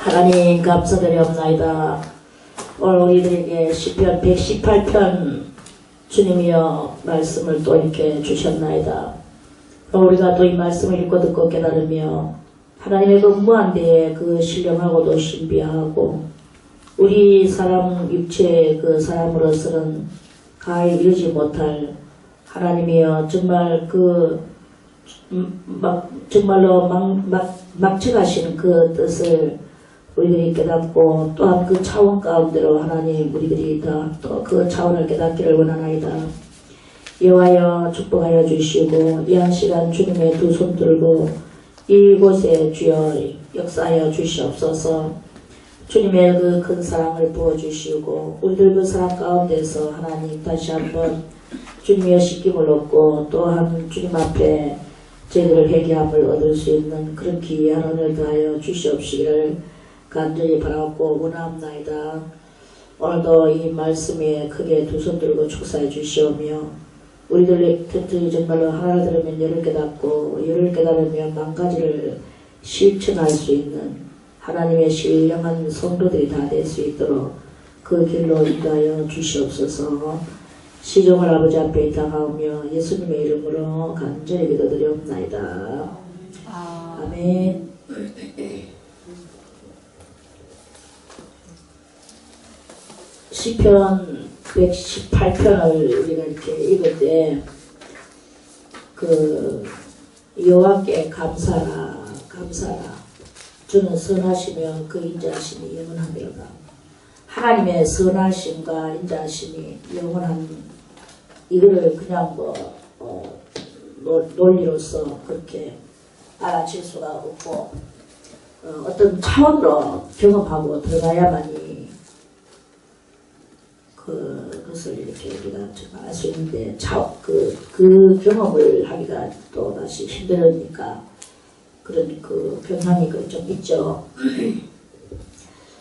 하나님 감사드리옵나이다. 오늘 우리들에게 시편 118편 주님이여 말씀을 또 이렇게 주셨나이다. 우리가 또 이 말씀을 읽고 듣고 깨달으며 하나님의 그 무한대에 그 신령하고도 신비하고 우리 사람 육체의 그 사람으로서는 가히 이르지 못할 하나님이여 정말 정말로 막측하시는 그 뜻을 우리들이 깨닫고 또한 그 차원 가운데로 하나님 우리들이 다 또 그 차원을 깨닫기를 원하나이다. 여호와여 축복하여 주시고 이 한 시간 주님의 두 손 들고 이곳에 주여 역사하여 주시옵소서. 주님의 그 큰 사랑을 부어주시고 우리들 그 사랑 가운데서 하나님 다시 한번 주님의 씻김을 얻고 또한 주님 앞에 저희들을 회개함을 얻을 수 있는 그런 귀한 은혜를 더하여 주시옵시기를 간절히 바라고 원하옵나이다. 오늘도 이 말씀에 크게 두 손 들고 축사해 주시오며 우리들 특히 정말로 하나를 들으면 열을 깨닫고 열을 깨달으면 만 가지를 실천할 수 있는 하나님의 신령한 성도들이 다 될 수 있도록 그 길로 인도하여 주시옵소서. 시종을 아버지 앞에 당하오며 예수님의 이름으로 간절히 기도드리옵나이다. 아멘. 시편 118편을 우리가 이렇게 읽을 때 그 여호와께 감사라 주는 선하시며 그 인자하심이 영원하리로다. 하나님의 선하심과 인자하심이 영원한 이거를 그냥 논리로서 그렇게 알아칠 수가 없고 어떤 차원으로 경험하고 들어가야만이 그것을 이렇게 우리가 알 수 있는데 그 경험을 하기가 또 다시 힘들으니까 그런 그 경향이 좀 있죠.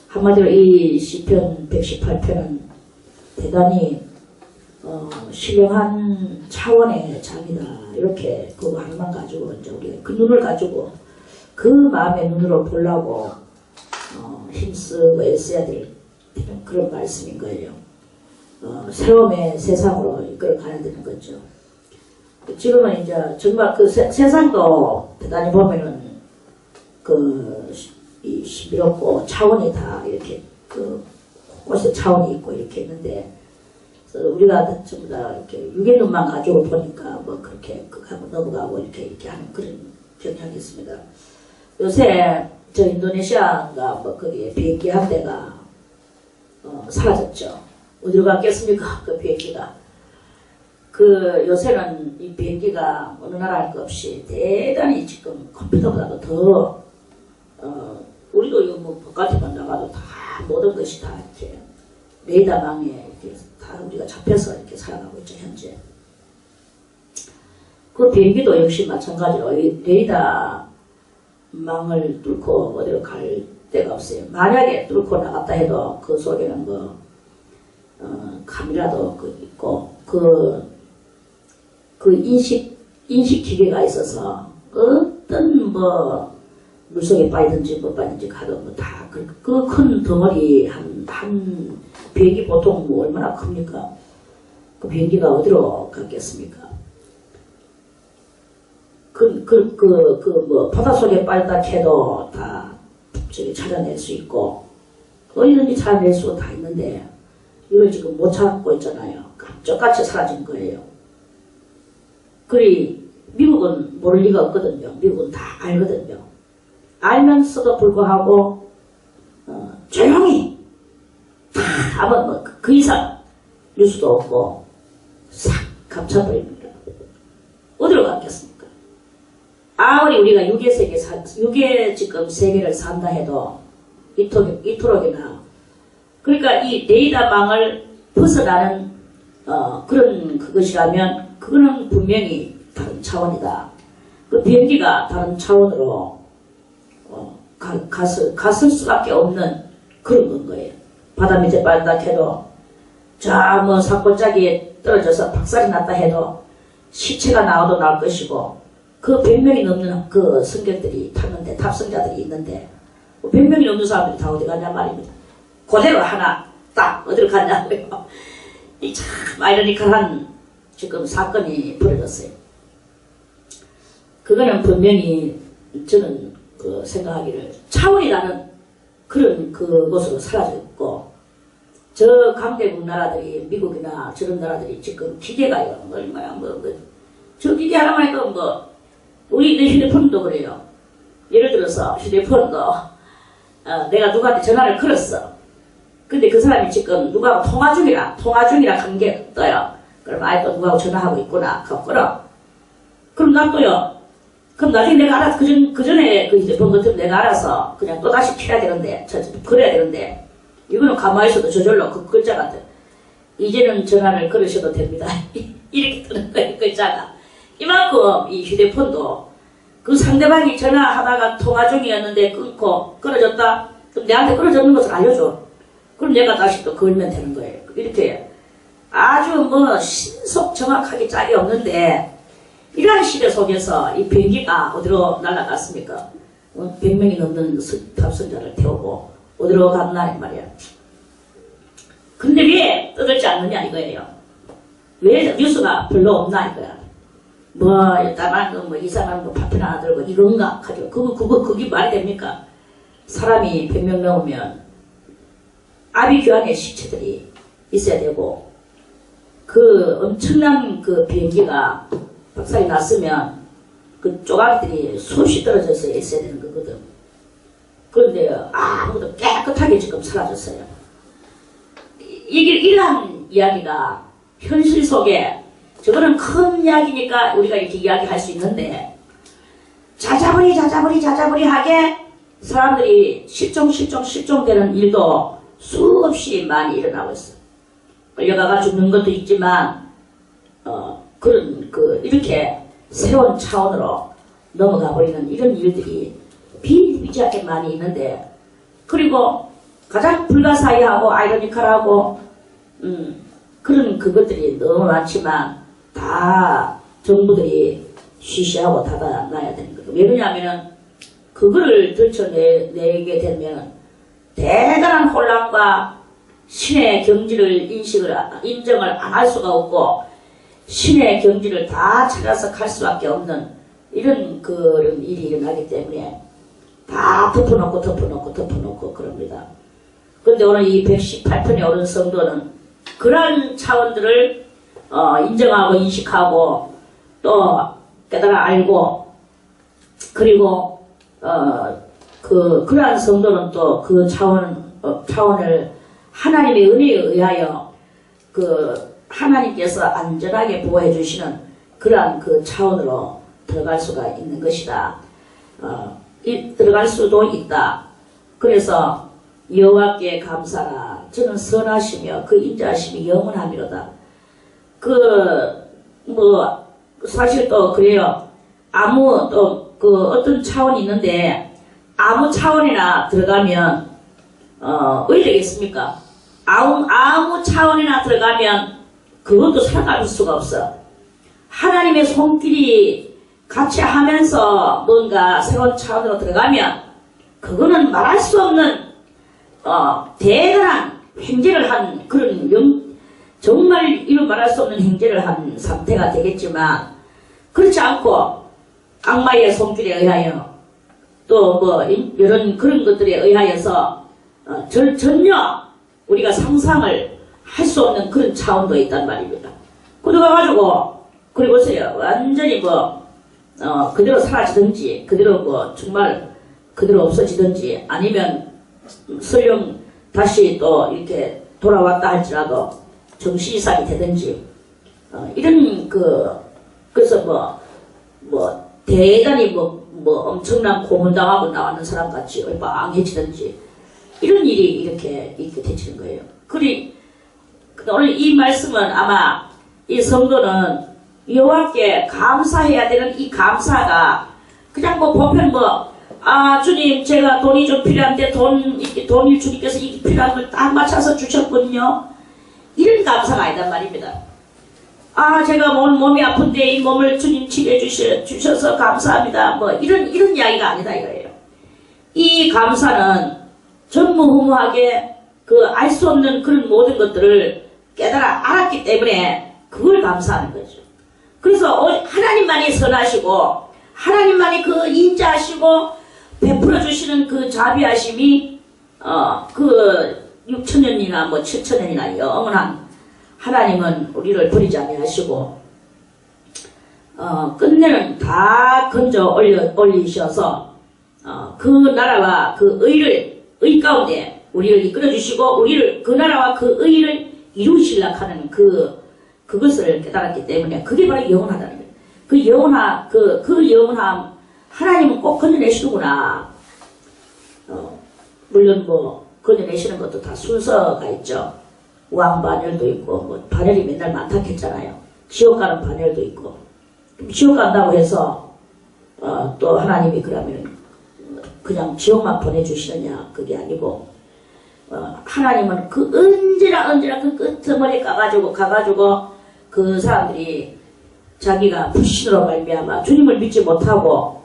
한마디로 이 시편 118편은 대단히 신령한 차원의 장이다. 이렇게 그거 하나만 가지고 이제 우리가 그 눈을 가지고 그 마음의 눈으로 보려고 힘쓰고 애써야 될 그런 말씀인 거예요. 새로움의 세상으로 이끌어 가야 되는 거죠. 지금은 이제 정말 그 세상도 대단히 보면은 이 신비롭고 차원이 다 이렇게 곳곳에 차원이 있고 이렇게 있는데 우리가 전부 다 이렇게 육의 눈만 가지고 보니까 뭐 그렇게 하고 넘어가고 이렇게 하는 그런 경향이 있습니다. 요새 저 인도네시아가 뭐 거기에 비행기 한 대가 사라졌죠. 어디로 갔겠습니까? 그 비행기가. 요새는 이 비행기가 어느 나라 할 것 없이 대단히 지금 컴퓨터보다도 더, 우리도 이거 뭐 바깥에만 나가도 다 모든 것이 다 이렇게 레이더망에 이렇게 다 우리가 잡혀서 이렇게 살아가고 있죠, 현재. 그 비행기도 역시 마찬가지로 레이더망을 뚫고 어디로 갈 데가 없어요. 만약에 뚫고 나갔다 해도 그 속에는 카메라도 있고, 인식 기계가 있어서, 어떤 물속에 빠지든지 못 빠지든지 가도 다, 그 큰 덩어리 한 비행기 보통 얼마나 큽니까? 그 비행기가 어디로 갔겠습니까? 바닷속에 빠졌다 해도 다 찾아낼 수 있고, 어디든지 찾아낼 수가 다 있는데, 이걸 지금 못 찾고 있잖아요. 깜짝같이 사라진 거예요. 그리 미국은 모를 리가 없거든요. 미국은 다 알거든요. 알면서도 불구하고 조용히 다 아마 그 이상 뉴스도 없고 싹 감춰버립니다. 어디로 갔겠습니까? 아무리 우리가 육의 지금 세계를 산다 해도 이토록이나 그러니까 이 레이더망을 벗어나는 그런 그것이라면 그거는 분명히 다른 차원이다. 그 비행기가 다른 차원으로 갔을 수밖에 없는 그런 건 거예요. 바다 밑에 빠졌다 해도 산골짜기에 떨어져서 박살이 났다 해도 시체가 나와도 나올 것이고 그 100명이 넘는 그 승객들이 탔는데 탑승자들이 있는데 100명이 넘는 사람들이 다 어디 갔냔 말입니다. 그대로 하나 딱 어디로 갔냐고요. 이 참 아이러니컬한 지금 사건이 벌어졌어요. 그거는 분명히 저는 그 생각하기를 차원이라는 그런 그곳으로 사라졌고, 저 강대국 나라들이, 미국이나 저런 나라들이 지금 기계가요. 얼마야, 저 기계 하나만 해도 우리 내 휴대폰도 그래요. 예를 들어서 휴대폰도, 내가 누구한테 전화를 걸었어. 근데 그 사람이 지금 누구하고 통화 중이라 한 게 떠요. 그럼 아예 또 누구하고 전화하고 있구나. 그거 끊어. 그럼 나 또요. 그럼 나중에 내가 알아서, 그 전에 그 휴대폰 같은 내가 알아서 그냥 또다시 켜야 되는데, 그래야 되는데, 이거는 가만히 있어도 저절로 그 글자 같아. 이제는 전화를 걸으셔도 됩니다. 이렇게 뜨는 거예요, 글자가. 이만큼 이 휴대폰도 그 상대방이 전화하다가 통화 중이었는데 끊고 끊어졌다? 그럼 내한테 끊어졌는 것을 알려줘. 그럼 내가 다시 또 걸면 되는 거예요. 이렇게 아주 신속 정확하게 짝이 없는데, 이러한 시대 속에서 이 비행기가 어디로 날아갔습니까? 100명이 넘는 탑승자를 태우고 어디로 갔나 이 말이야. 근데 왜 떠들지 않느냐 이거예요. 왜 뉴스가 별로 없나 이거야. 일단 이상한 파편 하나 들고 이건가 가지고 그게 말이 됩니까? 사람이 100명 넘으면 아비규환의 시체들이 있어야 되고, 그 엄청난 그 비행기가 박살이 났으면 그 쪼가리들이 수없이 떨어져서 있어야 되는 거거든. 그런데 아무도 깨끗하게 지금 사라졌어요. 이러한 이야기가 현실 속에, 저거는 큰 이야기니까 우리가 이렇게 이야기할 수 있는데, 자자부리하게 사람들이 실종되는 일도 수없이 많이 일어나고 있어. 끌려가가 죽는 것도 있지만, 이렇게 새로운 차원으로 넘어가 버리는 이런 일들이 비일비재하게 많이 있는데, 그리고 가장 불가사의하고 아이러니컬하고, 그런 그것들이 너무 많지만, 다 정부들이 쉬쉬하고 닫아놔야 되는 거예요. 왜냐하면은, 그거를 들춰내게 되면, 대단한 혼란과 신의 경지를 인정을 안 할 수가 없고, 신의 경지를 다 찾아서 갈 수밖에 없는 이런 그런 일이 일어나기 때문에 다 덮어놓고 그럽니다. 그런데 오늘 이 118편에 오른 성도는 그러한 차원들을 인정하고 인식하고 또 깨달아 알고, 그리고 그러한 성도는 또 그 차원을 하나님의 은혜에 의하여 하나님께서 안전하게 보호해 주시는 그러한 그 차원으로 들어갈 수가 있는 것이다. 들어갈 수도 있다. 그래서 여호와께 감사라. 저는 선하시며 그 인자하심이 영원하미로다. 사실 또 그래요. 어떤 차원이 있는데, 아무 차원이나 들어가면, 왜 되겠습니까? 아무 차원이나 들어가면 그것도 살아갈 수가 없어. 하나님의 손길이 같이 하면서 뭔가 새로운 차원으로 들어가면 그거는 말할 수 없는 대단한 행제를 한 그런 정말 이루 말할 수 없는 행제를 한 상태가 되겠지만, 그렇지 않고 악마의 손길에 의하여 또 이런 그런 것들에 의하여서 전혀 우리가 상상을 할 수 없는 그런 차원도 있단 말입니다. 그래가지고, 그리고 보세요. 완전히 그대로 사라지든지, 그대로 정말 그대로 없어지든지, 아니면 설령 다시 또 이렇게 돌아왔다 할지라도 정신 이상이 되든지, 이런 그래서 대단히 엄청난 고문당하고 나왔는 사람 같이 빵해지든지, 이런 일이 이렇게 되치는 거예요. 오늘 이 말씀은 아마 이 성도는 여호와께 감사해야 되는 이 감사가 그냥 보편 주님 제가 돈이 좀 필요한데 돈을 주님께서 이 필요한 걸 딱 맞춰서 주셨군요. 이런 감사가 아니단 말입니다. 제가 몸이 아픈데 이 몸을 주님 치료해 주셔서 감사합니다. 이런 이야기가 아니다 이거예요. 이 감사는 전무후무하게 그 알 수 없는 그런 모든 것들을 깨달아 알았기 때문에 그걸 감사하는 거죠. 그래서 하나님만이 선하시고 하나님만이 그 인자하시고 베풀어 주시는 그 자비하심이 그 6천년이나 뭐 7천년이나 영원한 하나님은 우리를 버리지 아니하시고 끝내는 다 건져 올리셔서 그 나라와 그 의 가운데 우리를 이끌어 주시고 우리를 그 나라와 그 의를 이루시려 하는 그것을 깨달았기 때문에 그게 바로 영원하다는 거예요. 그 영원함 하나님은 꼭 건져내시는구나. 물론 뭐 건져내시는 것도 다 순서가 있죠. 왕반열도 있고 뭐 반열이 맨날 많다 했잖아요. 지옥 가는 반열도 있고. 지옥 간다고 해서 또 하나님이 그러면 그냥 지옥만 보내주시느냐 그게 아니고 하나님은 그 언제나 그 끄트머리 가가지고 그 사람들이 자기가 불신으로 말미암아 주님을 믿지 못하고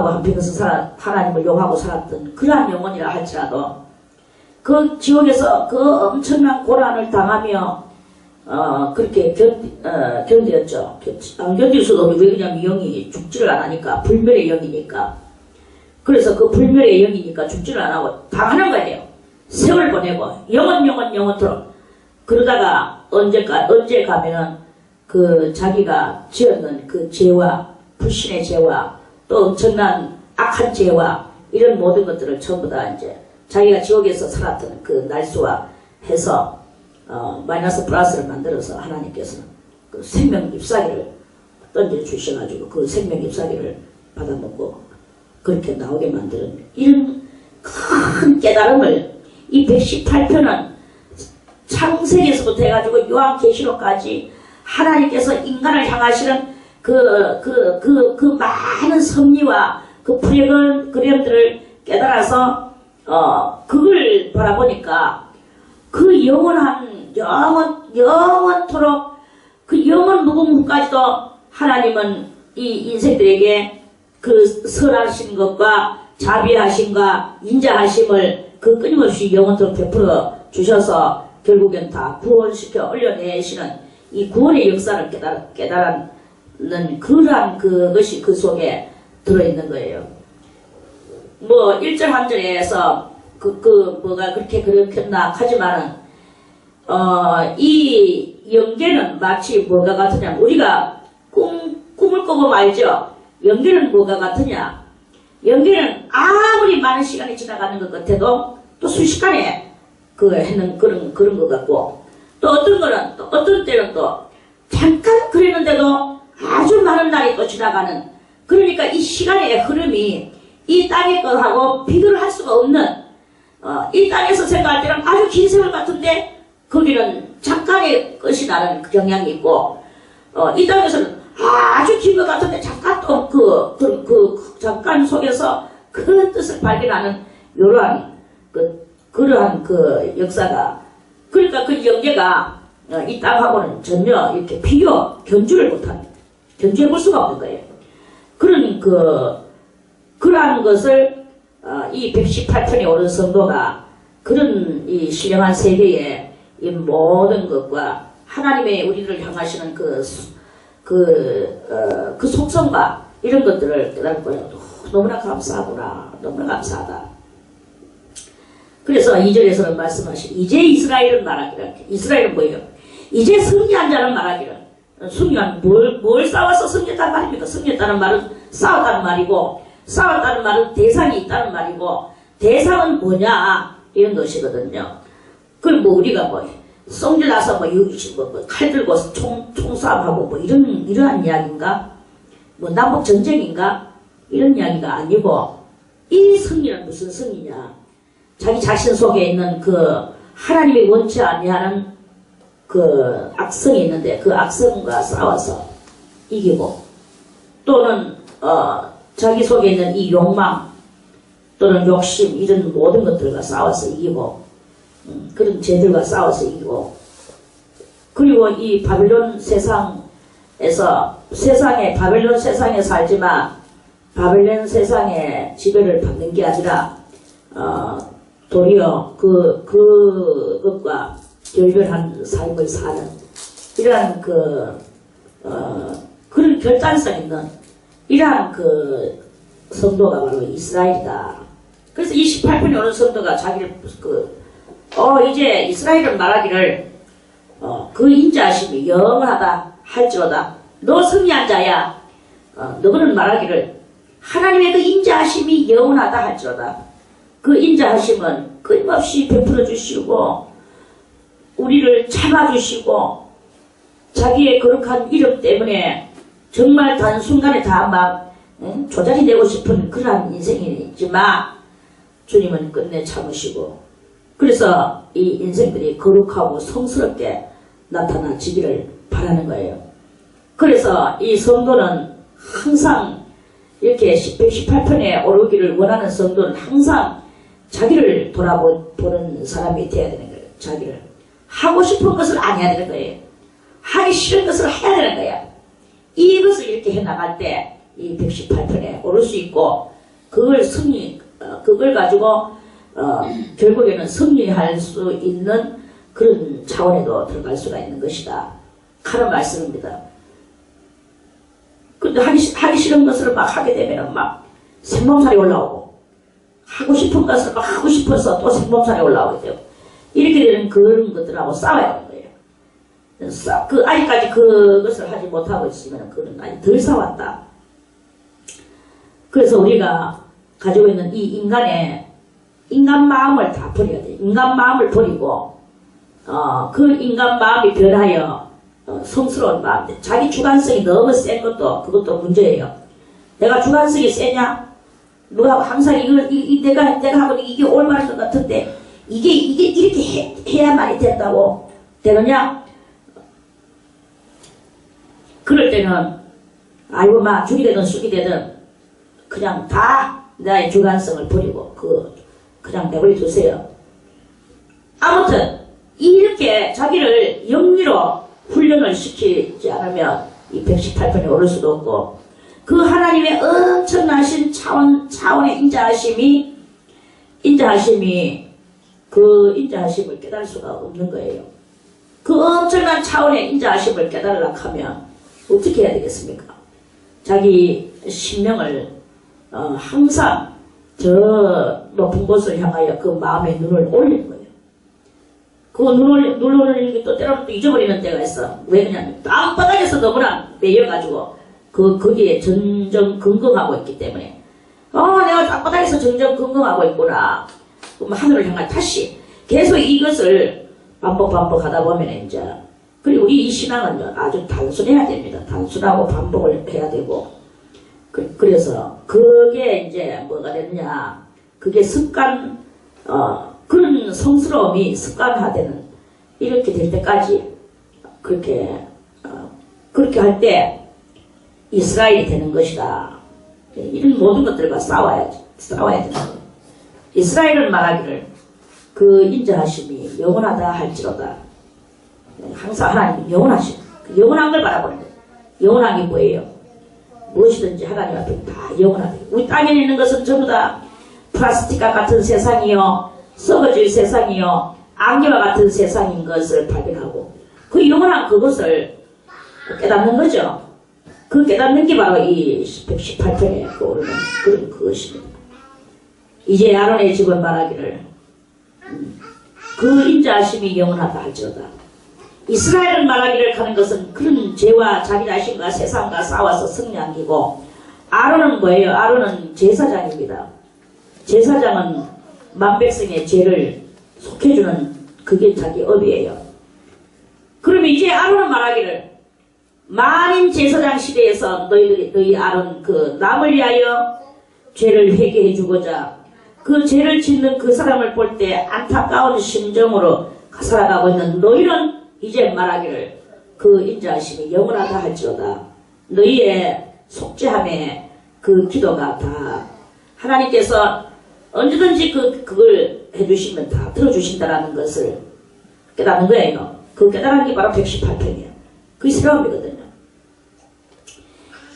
한평생 하나님을 용하고 살았던 그러한 영혼이라 할지라도 그 지옥에서 그 엄청난 고난을 당하며 그렇게 견디었죠. 안 견딜 수도 없고 왜냐면 영이 죽지를 안 하니까 불멸의 영이니까. 그래서 그 불멸의 영이니까 죽지를 안 하고 당하는 거예요. 세월 보내고 영원토록. 그러다가 언제 가면은 그 자기가 지었는 그 죄와 불신의 죄와 또 엄청난 악한 죄와 이런 모든 것들을 전부 다 이제 자기가 지옥에서 살았던 그 날수와 해서 마이너스 플러스를 만들어서 하나님께서는 그 생명 잎사귀를 던져주셔가지고 그 생명 잎사귀를 받아먹고 그렇게 나오게 만드는 이런 큰 깨달음을 이 118편은 창세기에서부터 해가지고 요한계시록까지 하나님께서 인간을 향하시는 그 많은 섭리와 그 프로그램들을 깨달아서 그걸 바라보니까 그 영원토록 그 영원 무궁무까지도 하나님은 이 인생들에게 그 선하신 것과 자비하심과 인자하심을 그 끊임없이 영원토록 베풀어 주셔서 결국엔 다 구원시켜 올려내시는 이 구원의 역사를 깨달은 그러한 그것이 그 속에 들어있는 거예요. 뭐 1절 한 절에서 뭐가 그렇겠나 하지만은 이 영계는 마치 뭐가 같으냐, 우리가 꿈을 꾸고 알죠. 영계는 뭐가 같으냐, 영계는 아무리 많은 시간이 지나가는 것 같아도 또 순식간에 했는 그런 것 같고, 또 어떤 때는 또 잠깐 그랬는데도 아주 많은 날이 또 지나가는, 그러니까 이 시간의 흐름이 이 땅의 것하고 비교를 할 수가 없는, 이 땅에서 생각할 때는 아주 긴 세월 같은데 거기는 잠깐의 것이 나는 경향이 있고, 이 땅에서는 아주 긴 것 같은데 잠깐 또 잠깐 속에서 그 뜻을 발견하는 이러한 그러한 역사가, 그러니까 그 영계가 이 땅하고는 전혀 이렇게 견주를 못합니다. 견주해 볼 수가 없는 거예요. 그러한 것을 이 118편에 오른 성도가 그런 이 신령한 세계의 이 모든 것과 하나님의 우리를 향하시는 그 속성과 이런 것들을 깨달을 거예요. 너무나 감사하구나. 너무나 감사하다. 그래서 2절에서는 말씀하신 이제 이스라엘은 말하기를, 이스라엘은 뭐예요? 이제 승리한 자는 말하기를, 승리한 뭘 싸워서 승리했단 말입니까? 승리했다는 말은 싸웠다는 말이고, 싸웠다는 말은 대상이 있다는 말이고, 대상은 뭐냐 이런 것이거든요. 그럼 뭐 우리가 성질 나서 칼 들고 총싸움하고 이러한 이야기인가? 남북 전쟁인가? 이런 이야기가 아니고, 이 승리는 무슨 승리냐? 자기 자신 속에 있는 하나님이 원치 아니하는 악성이 있는데 그 악성과 싸워서 이기고, 또는 자기 속에 있는 이 욕망 또는 욕심 이런 모든 것들과 싸워서 이기고, 그런 죄들과 싸워서 이기고, 그리고 이 바벨론 바벨론 세상에 살지만 바벨론 세상에 지배를 받는 게 아니라 도리어 그것과 결별한 삶을 사는 이러한 그런 결단성 있는 이러한 성도가 바로 이스라엘이다. 그래서 28편에 오는 성도가 자기를 이제 이스라엘은 말하기를 그 인자하심이 영원하다 할지로다. 너 승리한 자야. 너는 말하기를 하나님의 그 인자하심이 영원하다 할지로다. 그 인자하심은 끊임없이 베풀어 주시고 우리를 참아주시고 자기의 거룩한 이름 때문에 정말 단순간에 다 막 조작이 되고 싶은 그러한 인생이지만 주님은 끝내 참으시고 그래서 이 인생들이 거룩하고 성스럽게 나타나지기를 바라는 거예요. 그래서 이 성도는 항상 이렇게 118편에 오르기를 원하는 성도는 항상 자기를 돌아보는 사람이 돼야 되는 거예요. 자기를. 하고 싶은 것을 안 해야 되는 거예요. 하기 싫은 것을 해야 되는 거예요. 이것을 이렇게 해나갈 때 이 118편에 오를 수 있고 그걸 가지고 결국에는 승리할 수 있는 그런 차원에도 들어갈 수가 있는 것이다. 하는 말씀입니다. 근데 하기 싫은 것을 막 하게 되면 막 생몸살이 올라오고 하고 싶은 것을 막 하고 싶어서 또 생몸살이 올라오게 되고 이렇게 되는 그런 것들하고 싸워야 하는 거예요. 아직까지 그것을 하지 못하고 있으면 그건 아직 덜 싸웠다. 그래서 우리가 가지고 있는 이 인간 마음을 다 버려야 돼. 인간 마음을 버리고 그 인간 마음이 변하여 성스러운 마음. 자기 주관성이 너무 센 것도 그것도 문제예요. 내가 주관성이 세냐? 누가 항상 내가 하고 이게 올바른 것 같은데 이게 이렇게 해야만이 된다고 되느냐? 그럴 때는 아이고 마 죽이 되든 쑥이 되든 그냥 다 나의 주관성을 버리고 그냥 내버려 두세요. 아무튼 이렇게 자기를 영리로 훈련을 시키지 않으면 이 118편에 오를 수도 없고 그 하나님의 엄청나신 차원의 인자하심이 그 인자하심을 깨달을 수가 없는 거예요. 그 엄청난 차원의 인자하심을 깨달으려고 하면 어떻게 해야 되겠습니까? 자기 심령을 항상 저 높은 곳을 향하여 그 마음의 눈을 올리는 거예요. 그 눈을 올리는 게 또 때로는 또 잊어버리는 때가 있어. 왜 그러냐면 땅바닥에서 너무나 매여가지고 거기에 전전긍긍하고 있기 때문에 내가 땅바닥에서 전전긍긍하고 있구나. 그럼 하늘을 향해 다시 계속 이것을 반복하다 보면 이제 그리고 이 신앙은 아주 단순해야 됩니다. 단순하고 반복을 해야 되고 그래서 그게 이제 뭐가 되느냐 그게 습관 그런 성스러움이 습관화되는 이렇게 될 때까지 그렇게 할 때 이스라엘이 되는 것이다. 이런 모든 것들과 싸워야 되는 거예요. 이스라엘은 말하기를 그 인자하심이 영원하다 할지로다. 항상 하나님 영원하심 영원한 걸 바라보는 거예요. 영원한 게 뭐예요? 무엇이든지 하나님 앞에 다 영원하다. 우리 땅에 있는 것은 전부 다 플라스틱과 같은 세상이요 썩어질 세상이요 안개와 같은 세상인 것을 발견하고 그 영원한 그것을 깨닫는 거죠. 그 깨닫는 게 바로 이 118편에 오르는 그런 그것입니다. 이제 아론의 집은 말하기를 그 인자하심이 영원하다 할지어다. 이스라엘은 말하기를 하는 것은 그런 죄와 자기 자신과 세상과 싸워서 승리한 기고 아론은 뭐예요? 아론은 제사장입니다. 제사장은 만백성의 죄를 속해주는 그게 자기 업이에요. 그럼 이제 아론은 말하기를 만인 제사장 시대에서 너희 아론 그 남을 위하여 죄를 회개해 주고자 그 죄를 짓는 그 사람을 볼 때 안타까운 심정으로 살아가고 있는 너희는 이제 말하기를 그 인자하심이 영원하다 할지로다. 너희의 속죄함의 그 기도가 다 하나님께서 언제든지 그걸 해주시면 다 들어주신다라는 것을 깨닫는 거예요. 그 깨달은 게 바로 118편이에요. 그게 새로움이거든요.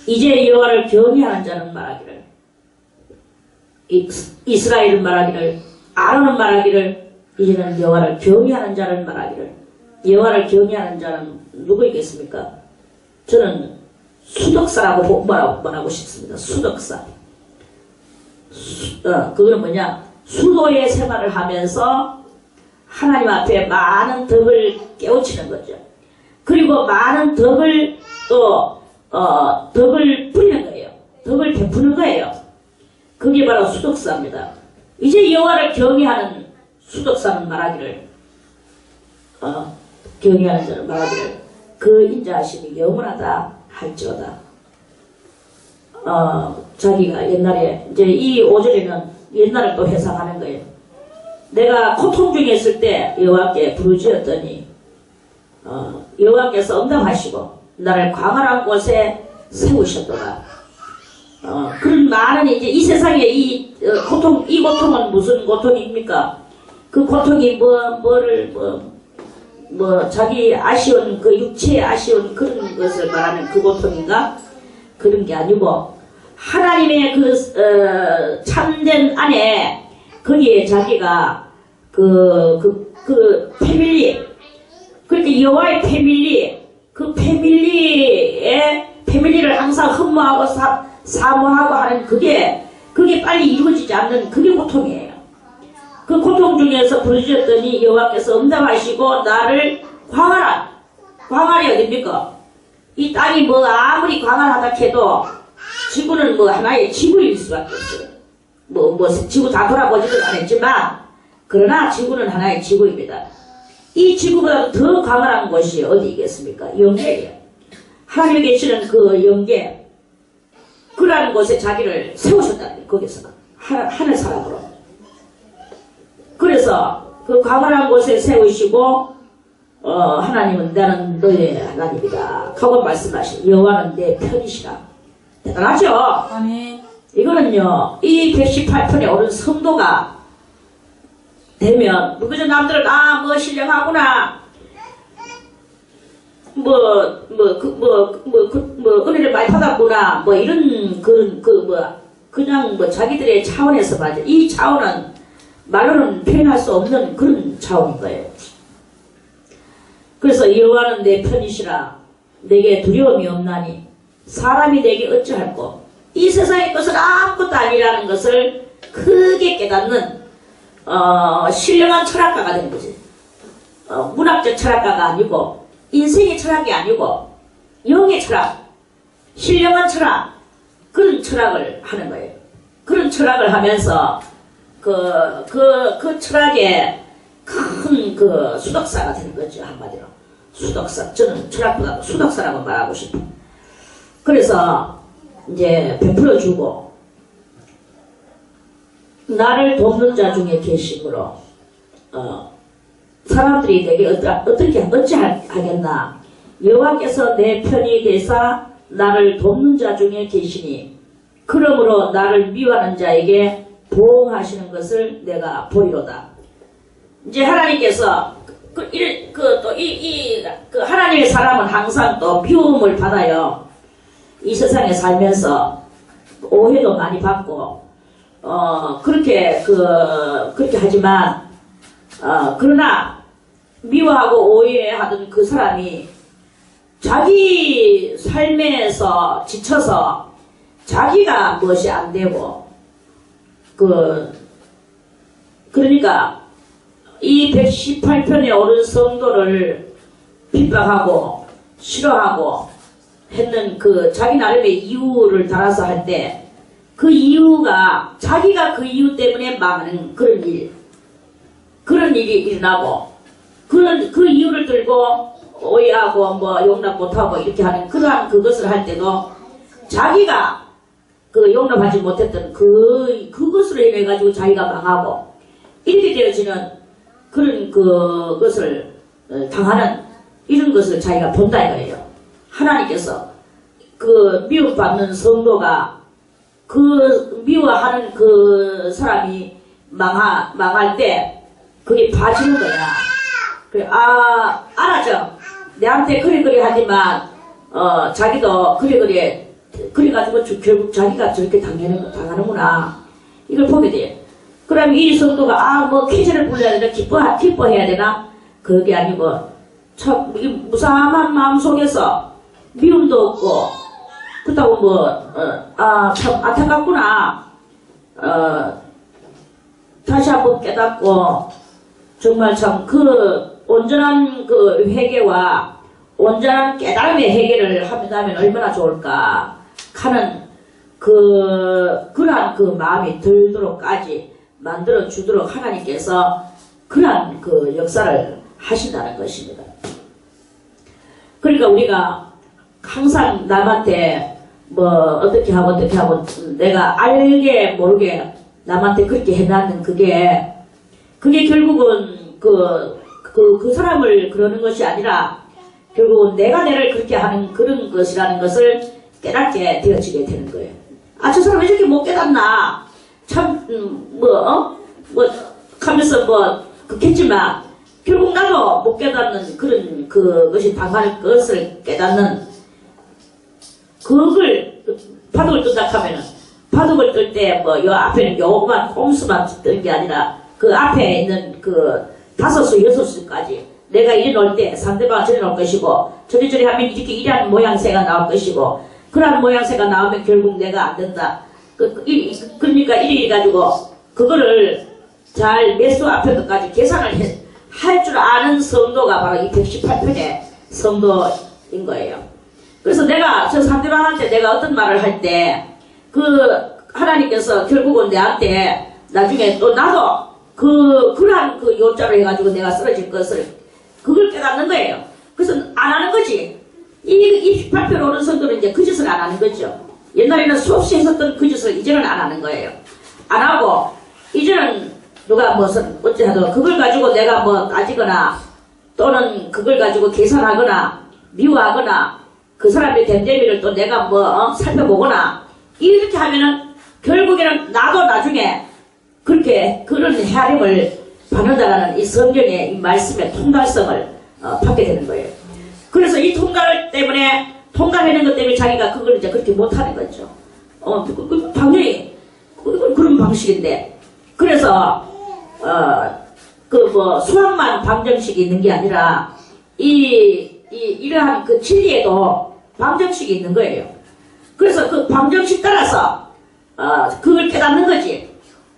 이제 여호와를 경외하는 자는 말하기를 이스라엘은 말하기를, 아론은 말하기를, 이제는 여호와를 경외하는 자는 말하기를. 여호와를 경외하는 자는 누구이겠습니까? 저는 수덕사라고 말하고 싶습니다. 수덕사. 그거는 뭐냐? 수도의 생활을 하면서 하나님 앞에 많은 덕을 깨우치는 거죠. 그리고 많은 덕을 덕을 뿌리는 거예요. 덕을 베푸는 거예요. 그게 바로 수덕사입니다. 이제 여호와를 경외하는 수덕사는 말하기를, 경외하는 자는 말하기를, 그 인자하심이 영원하다 할지어다. 자기가 옛날에, 이제 이 5절에는 옛날을 또 회상하는 거예요. 내가 고통 중에 있을 때 여호와께 부르짖었더니 여호와께서 응답하시고 나를 광활한 곳에 세우셨도다. 그런 많은 이제 이 세상에 이 고통은 무슨 고통입니까? 그 고통이 자기 아쉬운 그 육체의 아쉬운 그런 것을 말하는 그 고통인가? 그런 게 아니고 하나님의 그 참된 안에 거기에 자기가 그 패밀리, 그러니까 여호와의 패밀리, 그 패밀리를 항상 흠모하고 사모하고 하는 그게 빨리 이루어지지 않는 그게 고통이에요. 그 고통 중에서 부르짖었더니 여호와께서 응답하시고 나를 광활이 어딥니까? 이 땅이 아무리 광활하다 해도 지구는 하나의 지구일 수밖에 없어요. 지구 다 돌아보지는 않았지만, 그러나 지구는 하나의 지구입니다. 이 지구보다 더 광활한 곳이 어디겠습니까? 영계예요. 하나님이 계시는 그 영계, 그러한 곳에 자기를 세우셨다는 거예요. 거기서 하늘 사람으로. 그래서 그 광활한 곳에 세우시고 하나님은 나는 너의 하나님이다 하고 말씀하시고 여호와는 내 편이시라. 대단하죠? 아멘. 이거는요, 이 118편에 오른 성도가 되면, 그저 남들은, 신령하구나. 은혜를 많이 받았구나. 그냥 자기들의 차원에서 맞아. 이 차원은 말로는 표현할 수 없는 그런 차원인 거예요. 그래서 여호와는 내 편이시라. 내게 두려움이 없나니. 사람이 내게 어찌할꼬. 이 세상의 것은 아무것도 아니라는 것을 크게 깨닫는 신령한 철학가가 된 거지. 문학적 철학가가 아니고 인생의 철학이 아니고 영의 철학, 신령한 철학, 그런 철학을 하는 거예요. 그런 철학을 하면서 그 철학의 큰 수덕사가 되는 거죠. 한마디로 수덕사. 저는 철학보다 수덕사라고 말하고 싶어요. 그래서 이제 베풀어주고 나를 돕는 자 중에 계심으로 사람들이 내게 어찌하겠나. 여호와께서 내 편이 되사 나를 돕는 자 중에 계시니 그러므로 나를 미워하는 자에게 보응하시는 것을 내가 보이로다. 이제 하나님께서 하나님의 사람은 항상 또 미움을 받아요. 이 세상에 살면서 오해도 많이 받고 그렇게 하지만 그러나 미워하고 오해하던 그 사람이 자기 삶에서 지쳐서 자기가 무엇이 안 되고 그러니까 이 118편에 오른 성도를 핍박하고 싫어하고 했는 자기 나름의 이유를 달아서 할 때 그 이유가 자기가 그 이유 때문에 망하는 그런 일이 일어나고 그 이유를 들고 오해하고 용납 못하고 이렇게 하는 그러한 그것을 할 때도 자기가 용납하지 못했던 그것으로 인해 가지고 자기가 망하고 이렇게 되어지는 그런 그것을 당하는 이런 것을 자기가 본다 이거예요. 하나님께서 미움받는 성도가 미워하는 그 사람이 망할 때 그게 봐주는 거야. 그래, 알아죠. 내한테 그래 하지만 자기도 그래가지고 결국 자기가 저렇게 당하는구나. 이걸 보게 돼요. 그럼 이 성도가 뭐 퀴즈를 불러야 되나 기뻐해야 되나? 그게 아니고 참 이 무삼한 마음 속에서 미움도 없고 그렇다고 참 안타깝구나. 다시 한번 깨닫고 정말 참 그 온전한 그 회개와 온전한 깨달음의 회개를 한다면 얼마나 좋을까 하는 그러한 그 마음이 들도록까지 만들어 주도록 하나님께서 그러한 그 역사를 하신다는 것입니다. 그러니까 우리가 항상 남한테 뭐 어떻게 하고 내가 알게 모르게 남한테 그렇게 해놨는 그게 결국은 그 사람을 그러는 것이 아니라 결국은 내가 내를 그렇게 하는 그런 것이라는 것을 깨닫게 되어지게 되는 거예요. 저 사람 왜 이렇게 못 깨닫나? 참, 하면서 그렇겠지만, 결국 나도 못 깨닫는 그런 그것이 당할 것을 깨닫는 그걸 바둑을 뜬다 하면은 바둑을 뜰 때 요 앞에는 요거만 꼼수만 뜨는 게 아니라 그 앞에 있는 그 5수, 6수까지 내가 이리 놓을 때 상대방은 저리 놓을 것이고 저리 하면 이렇게 이러한 모양새가 나올 것이고 그러한 모양새가 나오면 결국 내가 안 된다. 그러니까 이리 가지고 그거를 잘 매수 앞에까지 계산을 할 줄 아는 성도가 바로 이 118편의 성도인 거예요. 그래서 내가 저 상대방한테 내가 어떤 말을 할 때 하나님께서 결국은 내한테 나중에 또 나도 그러한 요자를 해가지고 내가 쓰러질 것을 그걸 깨닫는 거예요. 그래서 안 하는 거지. 이 18편 오른 성도는 이제 그 짓을 안 하는 거죠. 옛날에는 수없이 했었던 그 짓을 이제는 안 하는 거예요. 안 하고 이제는 누가 무슨 어찌하든 그걸 가지고 내가 따지거나 또는 그걸 가지고 계산하거나 미워하거나 그 사람의 됨됨이를 또 내가 살펴보거나 이렇게 하면은 결국에는 나도 나중에 그렇게 그런 헤아림을 받는다라는 이 성경의 이 말씀의 통달성을 받게 되는 거예요. 그래서 이 통달하는 것 때문에 자기가 그걸 이제 그렇게 못하는 거죠. 당연히 그런 방식인데 그래서 수학만 방정식이 있는 게 아니라 이러한 그 진리에도 방정식이 있는 거예요. 그래서 그 방정식 따라서 그걸 깨닫는 거지.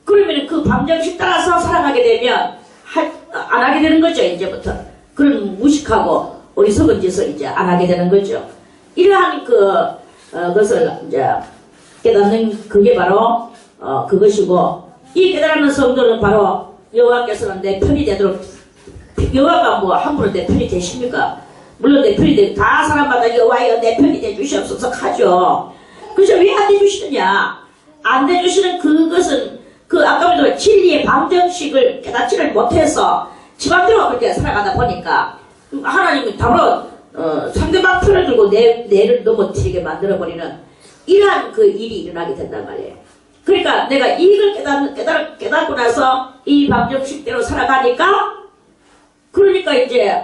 그러면 그 방정식 따라서 살아가게 되면 안 하게 되는 거죠. 이제부터 그런 무식하고 어리석은 짓을 이제 안 하게 되는 거죠. 이러한 그것을 이제 깨닫는 그게 바로 그것이고 이 깨달는 성도는 바로 여호와께서는 내 편이 되도록 여호와가 함부로 내 편이 되십니까? 물론 내 편이 다 사람마다 여호와여 내 편이 되주시옵소서 하죠. 그래서 왜 안 되주시느냐? 안 되주시는 그것은 아까부터 진리의 방정식을 깨닫지를 못해서 지맘대로 그렇게 살아가다 보니까 하나님이 바로 상대방 편을 들고 내를 넘어뜨리게 만들어버리는 이러한 일이 일어나게 된단 말이에요. 그러니까 내가 이걸 깨닫고 나서 이 방정식대로 살아가니까 그러니까 이제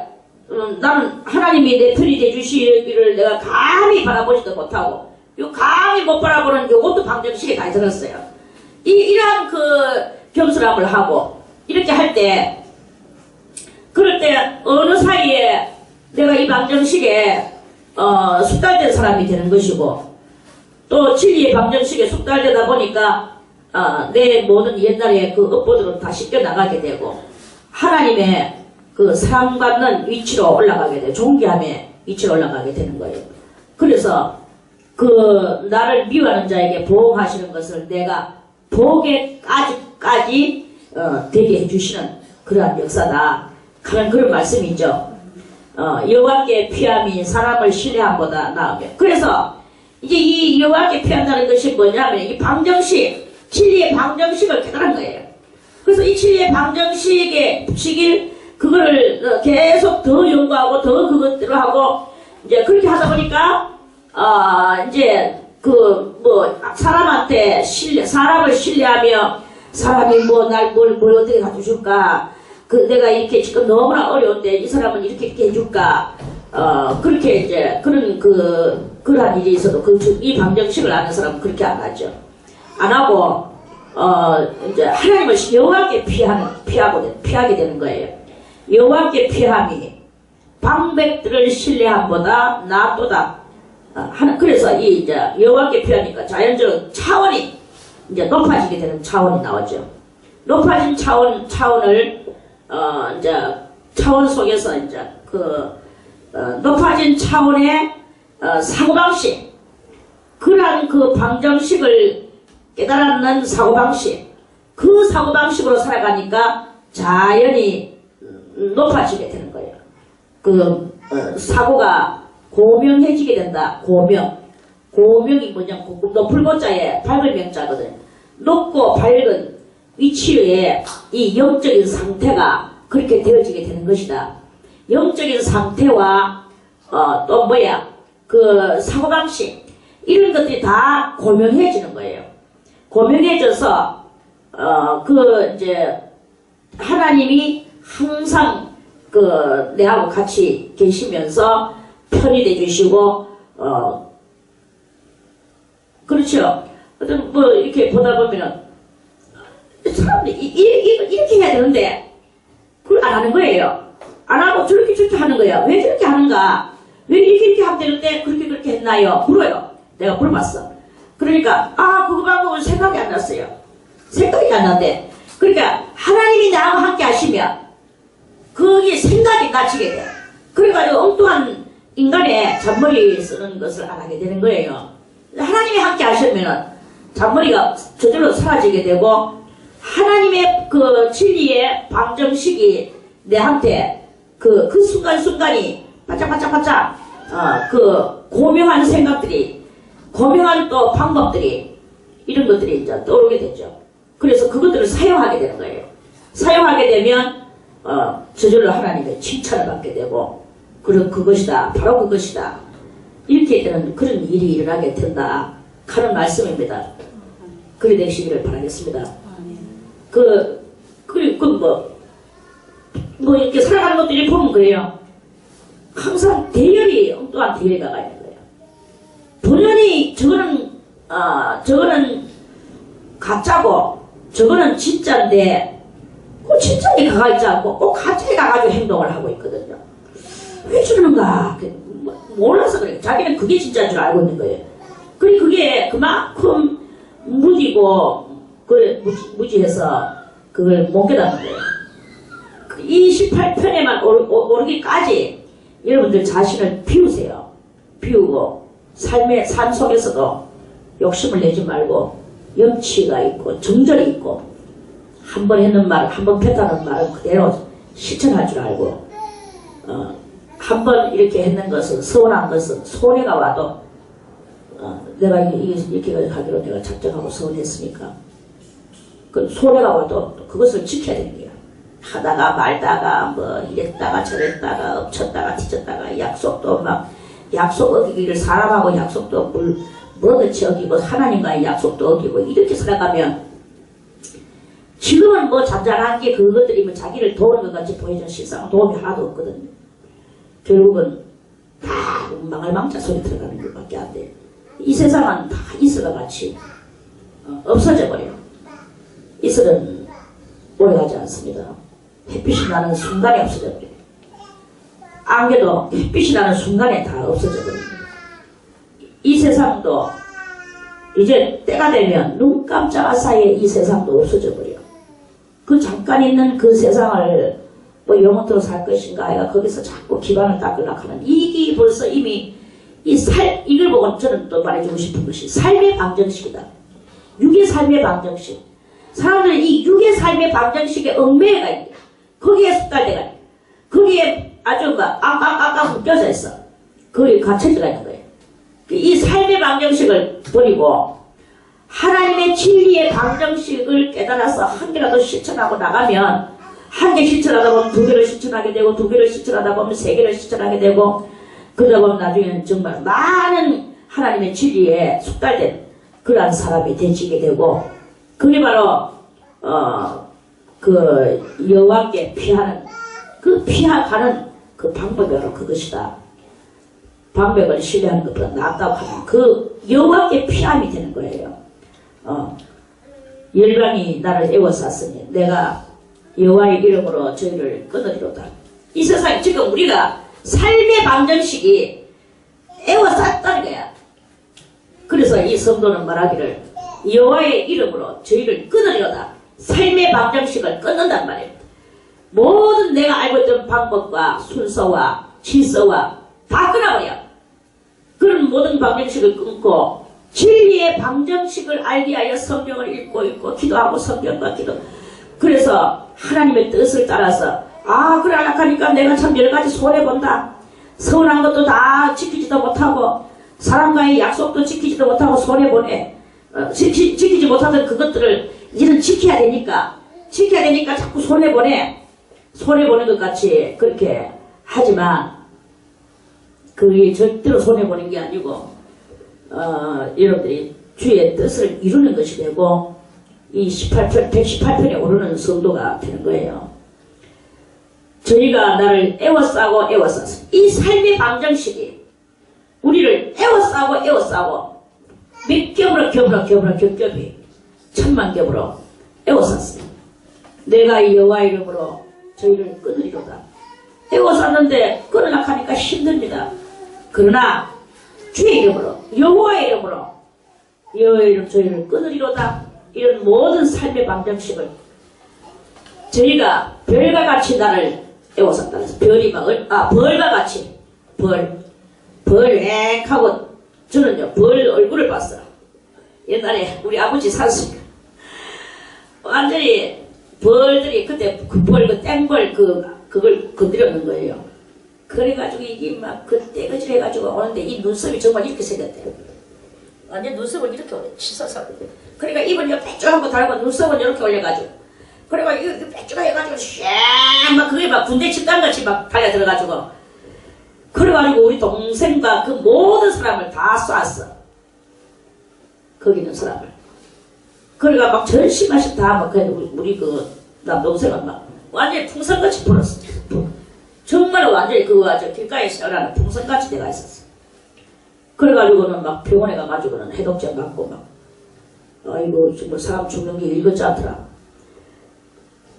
나는 하나님이 내 편이 되주시기를 내가 감히 바라보지도 못하고 요 감히 못 바라보는 요것도 방정식에 다 들었어요. 이러한 겸손함을 하고 이렇게 할 때 그럴 때 어느 사이에 내가 이 방정식에 숙달된 사람이 되는 것이고 또 진리의 방정식에 숙달되다 보니까 내 모든 옛날의 업보들은 다 씻겨 나가게 되고 하나님의 사랑받는 위치로 올라가게 돼요. 존귀함의 위치로 올라가게 되는 거예요. 그래서 나를 미워하는 자에게 보호하시는 것을 내가 복에까지 되게 해주시는 그러한 역사다 하는 그런 말씀이죠. 여호와께 피함이 사람을 신뢰함보다 나으며 그래서 이제 이 여호와께 피한다는 것이 뭐냐면 이 방정식 진리의 방정식을 깨달은 거예요. 그래서 이 진리의 방정식을 그거를 계속 더 연구하고 더 그것대로 하고 이제 그렇게 하다 보니까 이제 사람을 신뢰하며 사람이 날 뭘 어떻게 가져줄까 내가 이렇게 지금 너무나 어려운데 이 사람은 이렇게 해줄까 그렇게 이제 그러한 일이 있어도 이 방정식을 아는 사람은 그렇게 안 하죠. 안 하고 이제 하나님을 여호와께 피하게 되는 거예요. 여호와께 피함이 방백들을 신뢰함보다 낫도다. 그래서 이 이제 여호와께 피하니까 자연적으로 차원이 이제 높아지게 되는 차원이 나오죠. 높아진 차원을 이제 차원 속에서 이제 높아진 차원의 사고방식, 그러한 그 방정식을 깨달았는 사고방식, 그 사고방식으로 살아가니까 자연히 높아지게 되는 거예요. 사고가 고명해지게 된다. 고명이 뭐냐, 높을 고자에 밝을 명자거든. 높고 밝은 위치에 이 영적인 상태가 그렇게 되어지게 되는 것이다. 영적인 상태와 또 뭐야, 그 사고방식, 이런 것들이 다 고명해지는 거예요. 고명해져서 이제 하나님이 항상 내하고 같이 계시면서 편이 돼주시고 그렇죠. 어떤 뭐 이렇게 보다 보면은 사람들이 이렇게 해야 되는데 그걸 안 하는 거예요. 안 하고 저렇게 하는 거예요. 왜 저렇게 하는가? 왜 이렇게 하면 되는데 그렇게 했나요? 물어요. 내가 물어봤어. 그러니까 그거 방법은 생각이 안 났어요. 생각이 안 난대. 그러니까 하나님이 나와 함께 하시면 거기에 생각이 낮추게 돼. 그래가지고 엉뚱한 인간의 잔머리 쓰는 것을 안 하게 되는 거예요. 하나님이 함께 하시면 잔머리가 저절로 사라지게 되고 하나님의 그 진리의 방정식이 내한테 그 순간순간이 바짝바짝바짝 고명한 생각들이, 고명한 또 방법들이, 이런 것들이 이제 떠오르게 되죠. 그래서 그것들을 사용하게 되는 거예요. 사용하게 되면 저절로 하나님의 칭찬을 받게 되고, 그것이다, 바로 그것이다, 이렇게 되는 그런 일이 일어나게 된다 하는 말씀입니다. 그리 되시기를 바라겠습니다. 뭐 이렇게 살아가는 것들이 보면 그래요. 항상 엉뚱한 대열이 나가 있는 거예요. 본연이 저거는 가짜고 저거는 진짜인데 꼭 진짜에 가가 있지 않고 꼭 가짜에 가가지고 행동을 하고 있거든요. 왜 저러는가 몰라서 그래요. 자기는 그게 진짜인 줄 알고 있는 거예요. 그게 그만큼 무지해서 그걸 못 깨닫는 거예요. 이 18편에만 오르기까지 여러분들 자신을 비우세요. 비우고 삶 속에서도 욕심을 내지 말고 염치가 있고 정절이 있고 한 번 했는 말, 한 번 폈다는 말은 그대로 실천할 줄 알고 한 번 이렇게 했는 것은, 서운한 것은 손해가 와도 내가 이렇게 하기로 내가 작정하고 서운했으니까 그 손해가 와도 그것을 지켜야 되는 거야. 하다가 말다가 뭐 이랬다가 저랬다가 엎쳤다가 뒤졌다가 약속 어기기를, 사람하고 약속도 뭐든지 어기고 하나님과의 약속도 어기고 이렇게 살아가면 지금은 뭐 잔잔한 게 그것들이 뭐 자기를 도우는 것 같이 보여준 실상은 도움이 하나도 없거든요. 결국은 다 망할망자 소리 들어가는 것밖에 안 돼. 이 세상은 다 이슬과 같이 없어져 버려요. 이슬은 오래가지 않습니다. 햇빛이 나는 순간에 없어져 버려요. 안개도 햇빛이 나는 순간에 다 없어져 버립니다. 이 세상도 이제 때가 되면 눈 깜짝할 사이에 이 세상도 없어져 버려요. 그 잠깐 있는 그 세상을 뭐 영원토록 살 것인가 해가 거기서 자꾸 기반을 닦으려고 하는 이게 벌써 이미 이걸 보고 저는 또 말해주고 싶은 것이 삶의 방정식이다. 육의 삶의 방정식. 사람들은 이 육의 삶의 방정식에 얽매여가 있대. 거기에 숙달돼가 있대. 거기에 아주 막 묶여져 있어. 거기에 갇혀져 있는 거예요. 이 삶의 방정식을 버리고 하나님의 진리의 방정식을 깨달아서 한 개라도 실천하고 나가면 한 개 실천하다 보면 두 개를 실천하게 되고 두 개를 실천하다 보면 세 개를 실천하게 되고 그러다 보면 나중에는 정말 많은 하나님의 진리에 숙달된 그러한 사람이 되시게 되고 그게 바로 여호와께 피하는 피하가는 그 방법이 바로 그것이다. 방법을 신뢰하는 것보다 낫다고 하면 그 여호와께 피함이 되는 거예요. 열방이 나를 애워쌌으니 내가 여호와의 이름으로 저희를 끊으리로다. 이 세상에 지금 우리가 삶의 방정식이 애워쌌다는 거야. 그래서 이 성도는 말하기를 여호와의 이름으로 저희를 끊으리로다. 삶의 방정식을 끊는단 말입니다. 모든 내가 알고 있던 방법과 순서와 질서와 다 끊어버려. 그런 모든 방정식을 끊고 진리의 방정식을 알게 하여 성경을 읽고 기도하고 성경과 기도. 그래서 하나님의 뜻을 따라서 그래 하니까 내가 참 여러가지 손해본다. 서운한 것도 다 지키지도 못하고 사람과의 약속도 지키지도 못하고 손해보네. 지키지 못하던 그것들을 이제는 지켜야 되니까 자꾸 손해보네. 손해보는 것 같이 그렇게 하지만 그게 절대로 손해보는 게 아니고 여러분들이 주의 뜻을 이루는 것이 되고 이 118편에 오르는 성도가 되는 거예요. 저희가 나를 애워싸고 이 삶의 방정식이 우리를 애워싸고 몇 겹으로 겹겹이 천만 겹으로 애워쌌어요. 내가 이 여호와 이름으로 저희를 끊으리로다. 애워쌌는데 끊으려고 하니까 힘듭니다. 그러나 주의 이름으로 여호와의 이름으로 여호와의 이름 저희를 끊으리로다. 이런 모든 삶의 방정식을 저희가 별과 같이 나를 애워쌌다. 그래서 별이 벌과 같이 벌 액하고 저는요 벌 얼굴을 봤어요. 옛날에 우리 아버지 살았으니까 완전히 벌들이 그때 그 땡벌 그걸 건드렸는 거예요. 그래가지고 이게 막 떼거질 해가지고 오는데 이 눈썹이 정말 이렇게 생겼대요. 완전 눈썹을 이렇게 치서서. 그러니까 입은 이렇게 빼쭉하고 달고 눈썹은 이렇게 올려가지고. 그래가지고 이거 빼쭉하게 해가지고 막 그게 막 군대 집단같이 막 달려 들어가지고. 그래가지고 우리 동생과 그 모든 사람을 다 쐈어. 거기 있는 사람을. 그래가 막 전심하시 다 막 우리 그 남동생은 막 완전히 풍선같이 불었어. 정말 완전히 저 길가에 시원한 풍선같이 내가 있었어. 그래가지고는 막 병원에 가가지고는 해독제 맞고 막 아이고 정말 사람 죽는 게 일것지 않더라.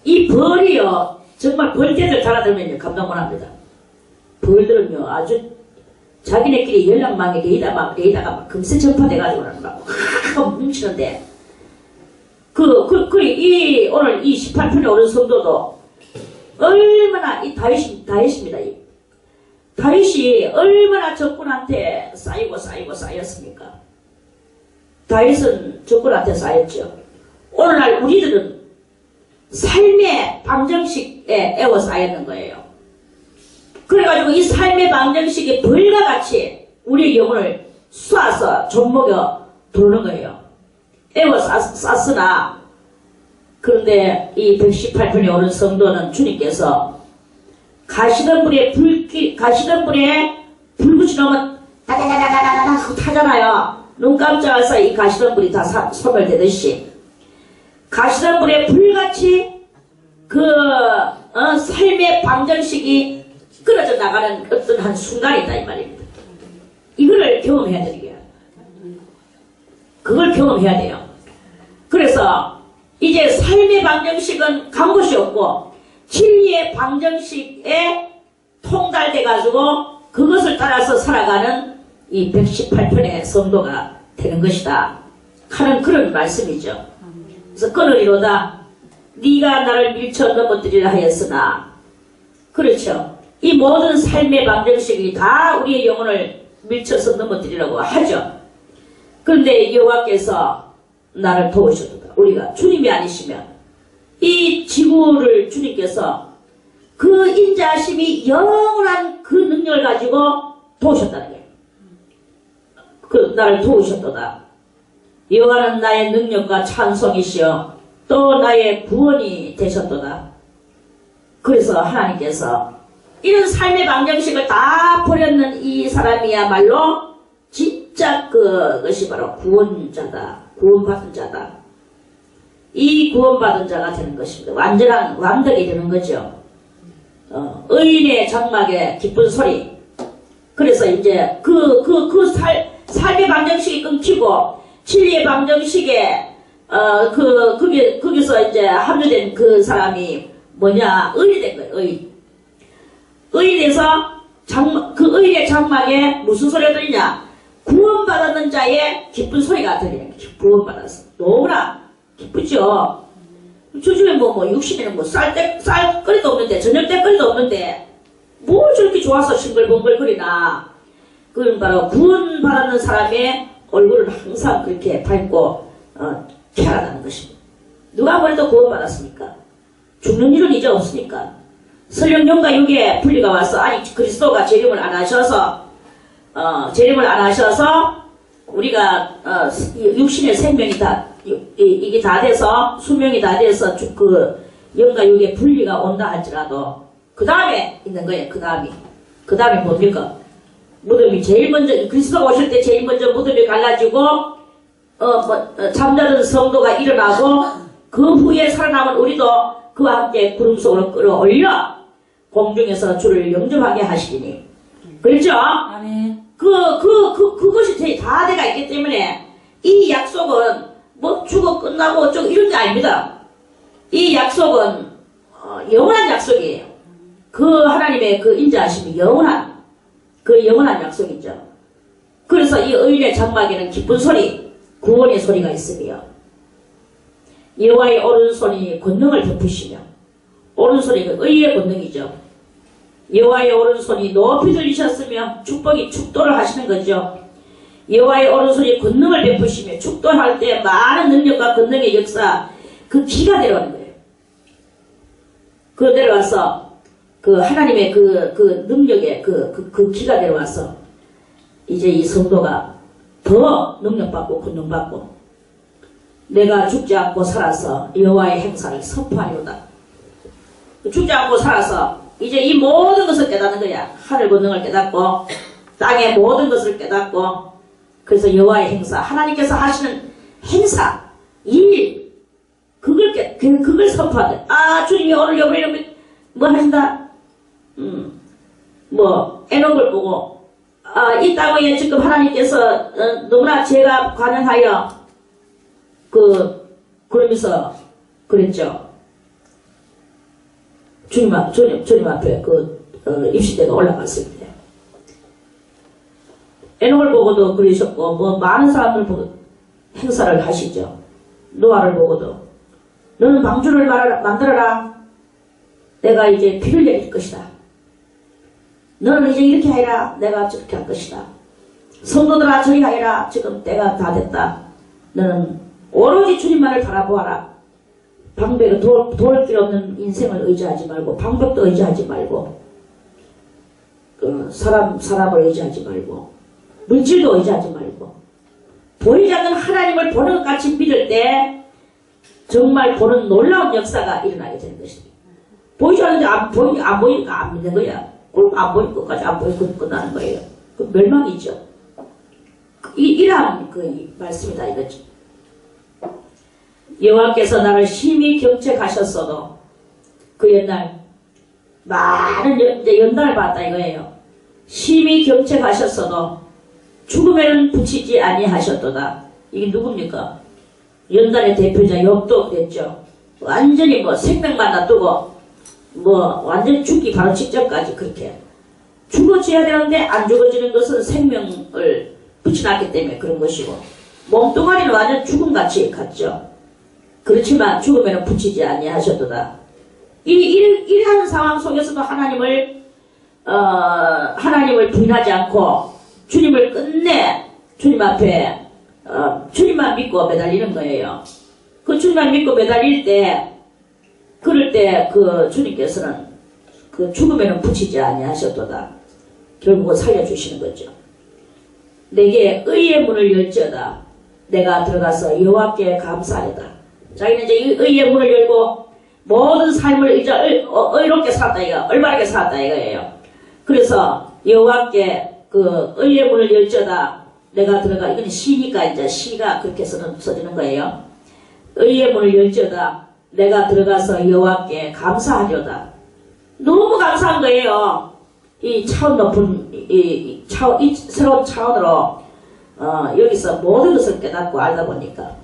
이 벌이요 정말 벌떼들 달아들면요 감당 못합니다. 벌들은요 아주 자기네끼리 연락망에 레이다가 막 금세 전파돼가지고는 막 뭉치는데 오늘 이 18편에 오른 성도도 얼마나 이 다윗입니다. 다윗이 얼마나 적군한테 쌓였습니까? 다윗은 적군한테 쌓였죠. 오늘날 우리들은 삶의 방정식에 애워 쌓였는 거예요. 그래가지고 이 삶의 방정식이 벌과 같이 우리의 영혼을 쏴서 좀먹여 도는 거예요. 애워 쌌으나 그런데 이 118편에 오른 성도는 주님께서 가시던 불에 불 붙이놓으면 다다다다다다다 하고 타잖아요. 눈 깜짝해서 이 가시던 불이 다 소멸되듯이 가시던 불에 불같이 삶의 방정식이 끊어져 나가는 어떤 한 순간이다 이 말입니다. 이거를 경험해야 되는 거야. 그걸 경험해야 돼요. 그래서 이제 삶의 방정식은 간 곳이 없고 진리의 방정식에 통달돼가지고 그것을 따라서 살아가는 이 118편의 성도가 되는 것이다 하는 그런 말씀이죠. 그래서 끊으리로다 네가 나를 밀쳐 넘어뜨리라 하였으나 그렇죠. 이 모든 삶의 방정식이 다 우리의 영혼을 밀쳐서 넘어뜨리라고 하죠. 그런데 여호와께서 나를 도우셨도다. 우리가 주님이 아니시면 이 지구를 주님께서 그 인자하심이 영원한 그 능력을 가지고 도우셨다는 거예요. 나를 도우셨도다. 여호와는 나의 능력과 찬송이시여 또 나의 구원이 되셨도다. 그래서 하나님께서 이런 삶의 방정식을 다 버렸는 이 사람이야말로 진짜 그것이 바로 구원자다. 구원받은 자다. 이 구원받은 자가 되는 것입니다. 완전한 완덕이 되는 거죠. 의인의 장막에 기쁜 소리. 그래서 이제 삶의 방정식이 끊기고 진리의 방정식에 거기서 이제 합류된 그 사람이 뭐냐, 의이 된 거예요, 의. 의이 돼서 그 의의 장막에 무슨 소리가 들리냐? 구원받았는 자의 기쁜 소리가 들리는 거죠. 구원받았어. 너무나 기쁘죠? 요즘에 뭐 60에는 쌀 거리도 없는데, 저녁 때 거리도 없는데, 뭘 저렇게 좋아서 싱글벙글거리나. 그건 바로 구원받았는 사람의 얼굴은 항상 그렇게 밝고, 쾌활하다는 것입니다. 누가 아무래도 구원받았습니까? 죽는 일은 이제 없으니까. 설령 영과 육의 분리가 와서, 아니, 그리스도가 재림을 안 하셔서, 우리가, 육신의 생명이 이게 다 돼서, 수명이 다 돼서, 영과 육의 분리가 온다 할지라도, 그 다음에 있는 거예요, 그 다음이 뭡니까? 무덤이 제일 먼저, 그리스도가 오실 때 제일 먼저 무덤이 갈라지고, 잠자는 성도가 일어나고, 그 후에 살아남은 우리도 그와 함께 구름 속으로 끌어올려, 공중에서 주를 영접하게 하시리니. 그렇죠? 아멘. 그것이 다 돼가 있기 때문에, 이 약속은, 죽어 끝나고 어쩌고 이런 게 아닙니다. 이 약속은, 영원한 약속이에요. 그 하나님의 그 인자하심이 영원한 약속이죠. 그래서 이 의인의 장막에는 기쁜 소리, 구원의 소리가 있으며, 여호와의 오른손이 권능을 베푸시며, 오른손이 의의 권능이죠. 여호와의 오른손이 높이 들리셨으며 축도를 하시는 거죠. 여호와의 오른손이 권능을 베푸시며 축도할 때 많은 능력과 권능의 역사, 그 기가 내려오는 거예요. 그 내려와서 그 하나님의 그 능력의 그 기가 내려와서 이제 이 성도가 더 능력받고 권능받고, 내가 죽지 않고 살아서 여호와의 행사를 선포하리로다. 죽지 않고 살아서 이제 이 모든 것을 깨닫는 거야. 하늘 권능을 깨닫고 땅의 모든 것을 깨닫고, 그래서 여호와의 행사, 하나님께서 하시는 행사, 일, 그걸 선포하는. 주님이 오늘 여러분 뭐 하신다? 에녹을 보고, 이 땅에 지금 하나님께서 너무나 죄가 관영하여 그러면서 그랬죠. 주님 앞에 입시대가 올라갔을 때. 에녹을 보고도 그러셨고, 많은 사람들 보고 행사를 하시죠. 노아를 보고도, 너는 방주를 만들어라. 내가 이제 비를 내릴 것이다. 너는 이제 이렇게 하여라. 내가 저렇게 할 것이다. 성도들아 저리 하여라. 지금 때가 다 됐다. 너는 오로지 주님만을 바라보아라. 방백을 도울 길 없는 인생을 의지하지 말고, 방백도 의지하지 말고, 사람을 의지하지 말고, 물질도 의지하지 말고, 보이지 않는 하나님을 보는 것 같이 믿을 때 정말 보는 놀라운 역사가 일어나게 되는 것입니다. 보이지 않는데 안 보이니까 안 믿는 거야. 안 보일 것까지 안 보이고 끝나는 거예요. 그 멸망이죠. 이러한 그 말씀이다 이거죠. 여호와께서 나를 심히 경책하셨어도, 그 옛날 많은 연단을 받았다 이거예요. 심히 경책하셨어도 죽음에는 붙이지 아니하셨도다. 이게 누굽니까? 연단의 대표자 욥도 그랬죠. 완전히 생명만 놔두고 완전 죽기 바로 직전까지 그렇게 죽어져야 되는데 안 죽어지는 것은 생명을 붙여놨기 때문에 그런 것이고, 몸뚱아리는 완전 죽음같이 갔죠. 그렇지만 죽음에는 붙이지 아니하셨도다. 이러한 상황 속에서도 하나님을 부인하지 않고 주님을 끝내 주님 앞에 주님만 믿고 매달리는 거예요. 그 주님만 믿고 매달릴 때, 그럴 때 그 주님께서는 그 죽음에는 붙이지 아니하셨도다. 결국은 살려주시는 거죠. 내게 의의 문을 열지어다. 내가 들어가서 여호와께 감사하리다. 자기는 이제 의의 문을 열고 모든 삶을 이제 의롭게 살았다 이거, 올바르게 살았다 이거예요. 그래서 여호와께 그 의의 문을 열지어다. 내가 들어가, 이건 시니까 이제 시가 그렇게 써지는 거예요. 의의 문을 열지어다. 내가 들어가서 여호와께 감사하려다. 너무 감사한 거예요. 이 차원 높은 이 새로운 차원으로 여기서 모든 것을 깨닫고 알다 보니까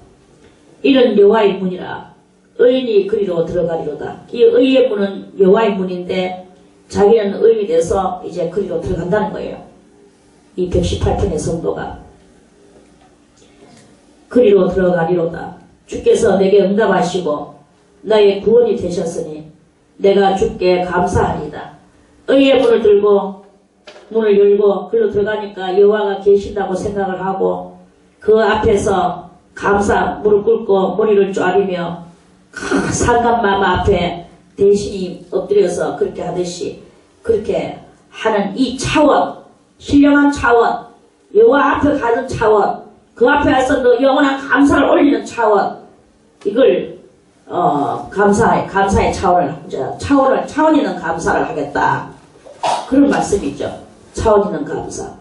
이는 여호와의 문이라 의인이 그리로 들어가리로다. 이 의의 문은 여호와의 문인데 자기는 의인이 돼서 이제 그리로 들어간다는 거예요. 이 118편의 성도가 그리로 들어가리로다. 주께서 내게 응답하시고 나의 구원이 되셨으니 내가 주께 감사하리이다. 의의 문을 들고 문을 열고 그리로 들어가니까 여호와가 계신다고 생각을 하고 그 앞에서 감사 무릎 꿇고 머리를 쪼아리며 상감마마 앞에 대신이 엎드려서 그렇게 하듯이 그렇게 하는 이 차원, 신령한 차원, 여호와 앞에 가는 차원, 그 앞에 가서 너 영원한 감사를 올리는 차원, 이걸 감사의 차원 있는 감사를 하겠다. 그런 말씀이죠. 차원 있는 감사.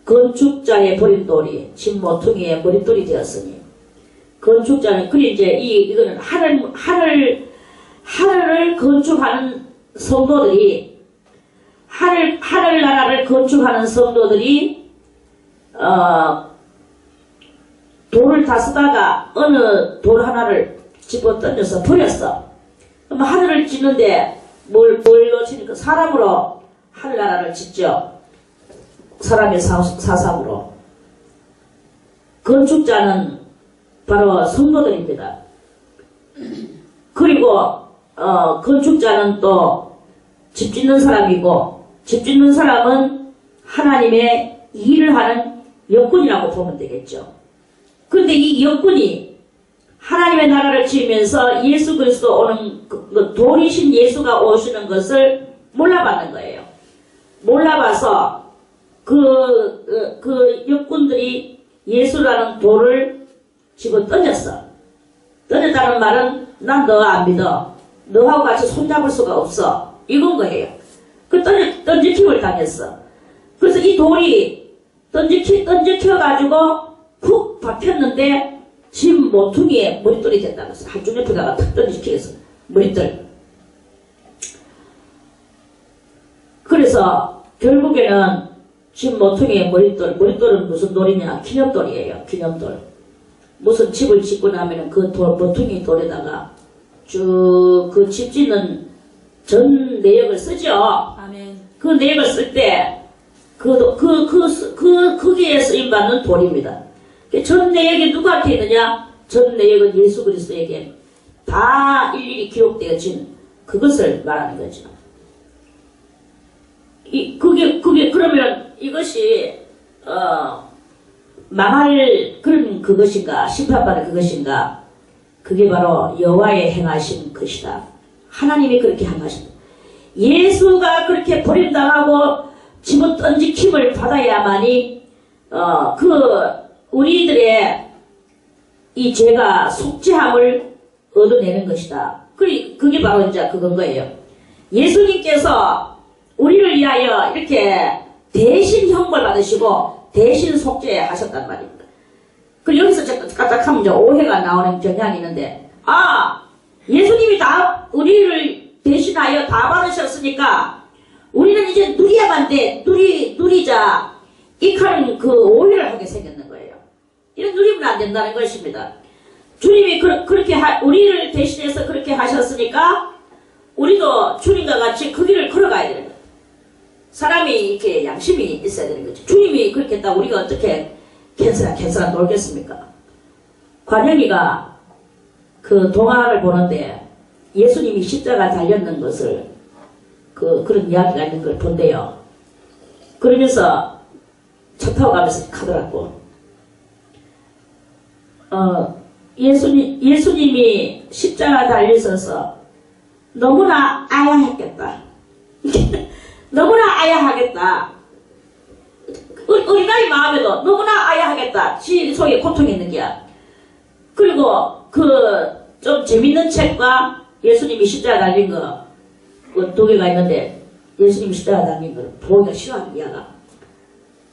건축자의 버릿돌이 진 모퉁이의 머릿돌이 되었으니 건축자는 그리 이제 이거는 하늘을 건축하는 성도들이 하늘나라를 건축하는 성도들이 돌을 다 쓰다가 어느 돌 하나를 집어 던져서 버렸어. 그럼 하늘을 짓는데 뭘로 치니까 사람으로 하늘나라를 짓죠. 사람의 사상으로. 건축자는 바로 성도들입니다. 그리고 건축자는 또 집 짓는 사람이고 집 짓는 사람은 하나님의 일을 하는 역군이라고 보면 되겠죠. 그런데 이 역군이 하나님의 나라를 지으면서 예수 그리스도 오는 그 돌이신 예수가 오시는 것을 몰라봤는 거예요. 몰라봐서 그 역군들이 예수라는 돌을 집어 던졌어. 던졌다는 말은 난 너 안 믿어. 너하고 같이 손잡을 수가 없어. 이건 거예요. 그 던지킴을 당했어. 그래서 이 돌이 던지켜가지고 푹 박혔는데 집 모퉁이에 머릿돌이 됐다고 했어. 한쪽 옆에다가 탁 던지켜서 머릿돌. 그래서 결국에는 집 모퉁이에 머릿돌은 무슨 돌이냐? 기념돌이에요. 기념돌. 무슨 집을 짓고 나면은 그 모퉁이 돌에다가 쭉 그 집 짓는 전 내역을 쓰죠. 아멘. 그 내역을 쓸 때 거기에 쓰임받는 돌입니다. 전 내역이 누구한테 있느냐? 전 내역은 예수 그리스도에게 다 일일이 기록되어진 그것을 말하는 거죠. 그게 그러면 이것이 망할 그런 그것인가? 심판받을 그것인가? 그게 바로 여호와의 행하신 것이다. 하나님이 그렇게 행하신다. 예수가 그렇게 버림당하고 집어 던지킴을 받아야만이 우리들의 이 죄가 속죄함을 얻어내는 것이다. 그게 바로 이제 그건 거예요. 예수님께서 우리를 위하여 이렇게 대신 형벌 받으시고 대신 속죄하셨단 말입니다. 여기서 까딱하면 이제 오해가 나오는 경향이 있는데, 예수님이 다 우리를 대신하여 다 받으셨으니까 우리는 이제 누려야만 돼. 누리자. 이카는 그 오해를 하게 생겼는 거예요. 이런 누리면 안 된다는 것입니다. 주님이 그렇게 우리를 대신해서 그렇게 하셨으니까 우리도 주님과 같이 그 길을 걸어가야 되는 거예요. 사람이 이렇게 양심이 있어야 되는 거죠. 주님이 그렇게 했다고 우리가 어떻게 캔슬한 놀겠습니까? 관영이가 그 동화를 보는데 예수님이 십자가 달렸는 것을 그런 이야기가 있는 걸 본대요. 그러면서 차 타고 가면서 가더라고. 예수님이 십자가 달리셔서 너무나 아야했겠다. 너무나 아야하겠다. 어린아이 마음에도 너무나 아야하겠다. 지 속에 고통이 있는 게야. 그리고 좀 재밌는 책과 예수님이 십자가 달린 거, 두 개가 있는데, 예수님이 십자가 달린 거를 보기가 싫어하는 거야.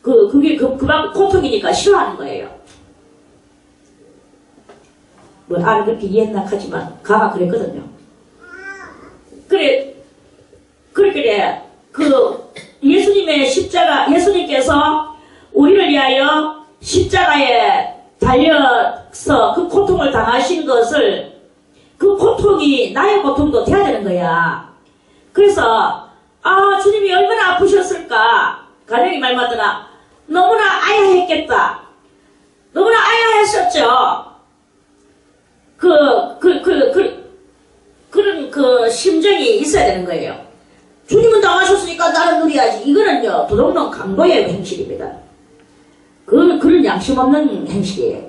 그게 그만큼 고통이니까 싫어하는 거예요. 뭐, 그렇게 이해했나 하지만, 가가 그랬거든요. 그래, 예수님께서 우리를 위하여 십자가에 달려서 그 고통을 당하신 것을 그 고통이 나의 고통도 돼야 되는 거야. 그래서 주님이 얼마나 아프셨을까. 가령이 말 맞더라. 너무나 아야했겠다. 너무나 아야했었죠. 그런 그 심정이 있어야 되는 거예요. 주님은 당하셨으니까 나는 누려야지. 이거는요, 도둑놈 강도의 행실입니다. 그런 양심 없는 행실이에요.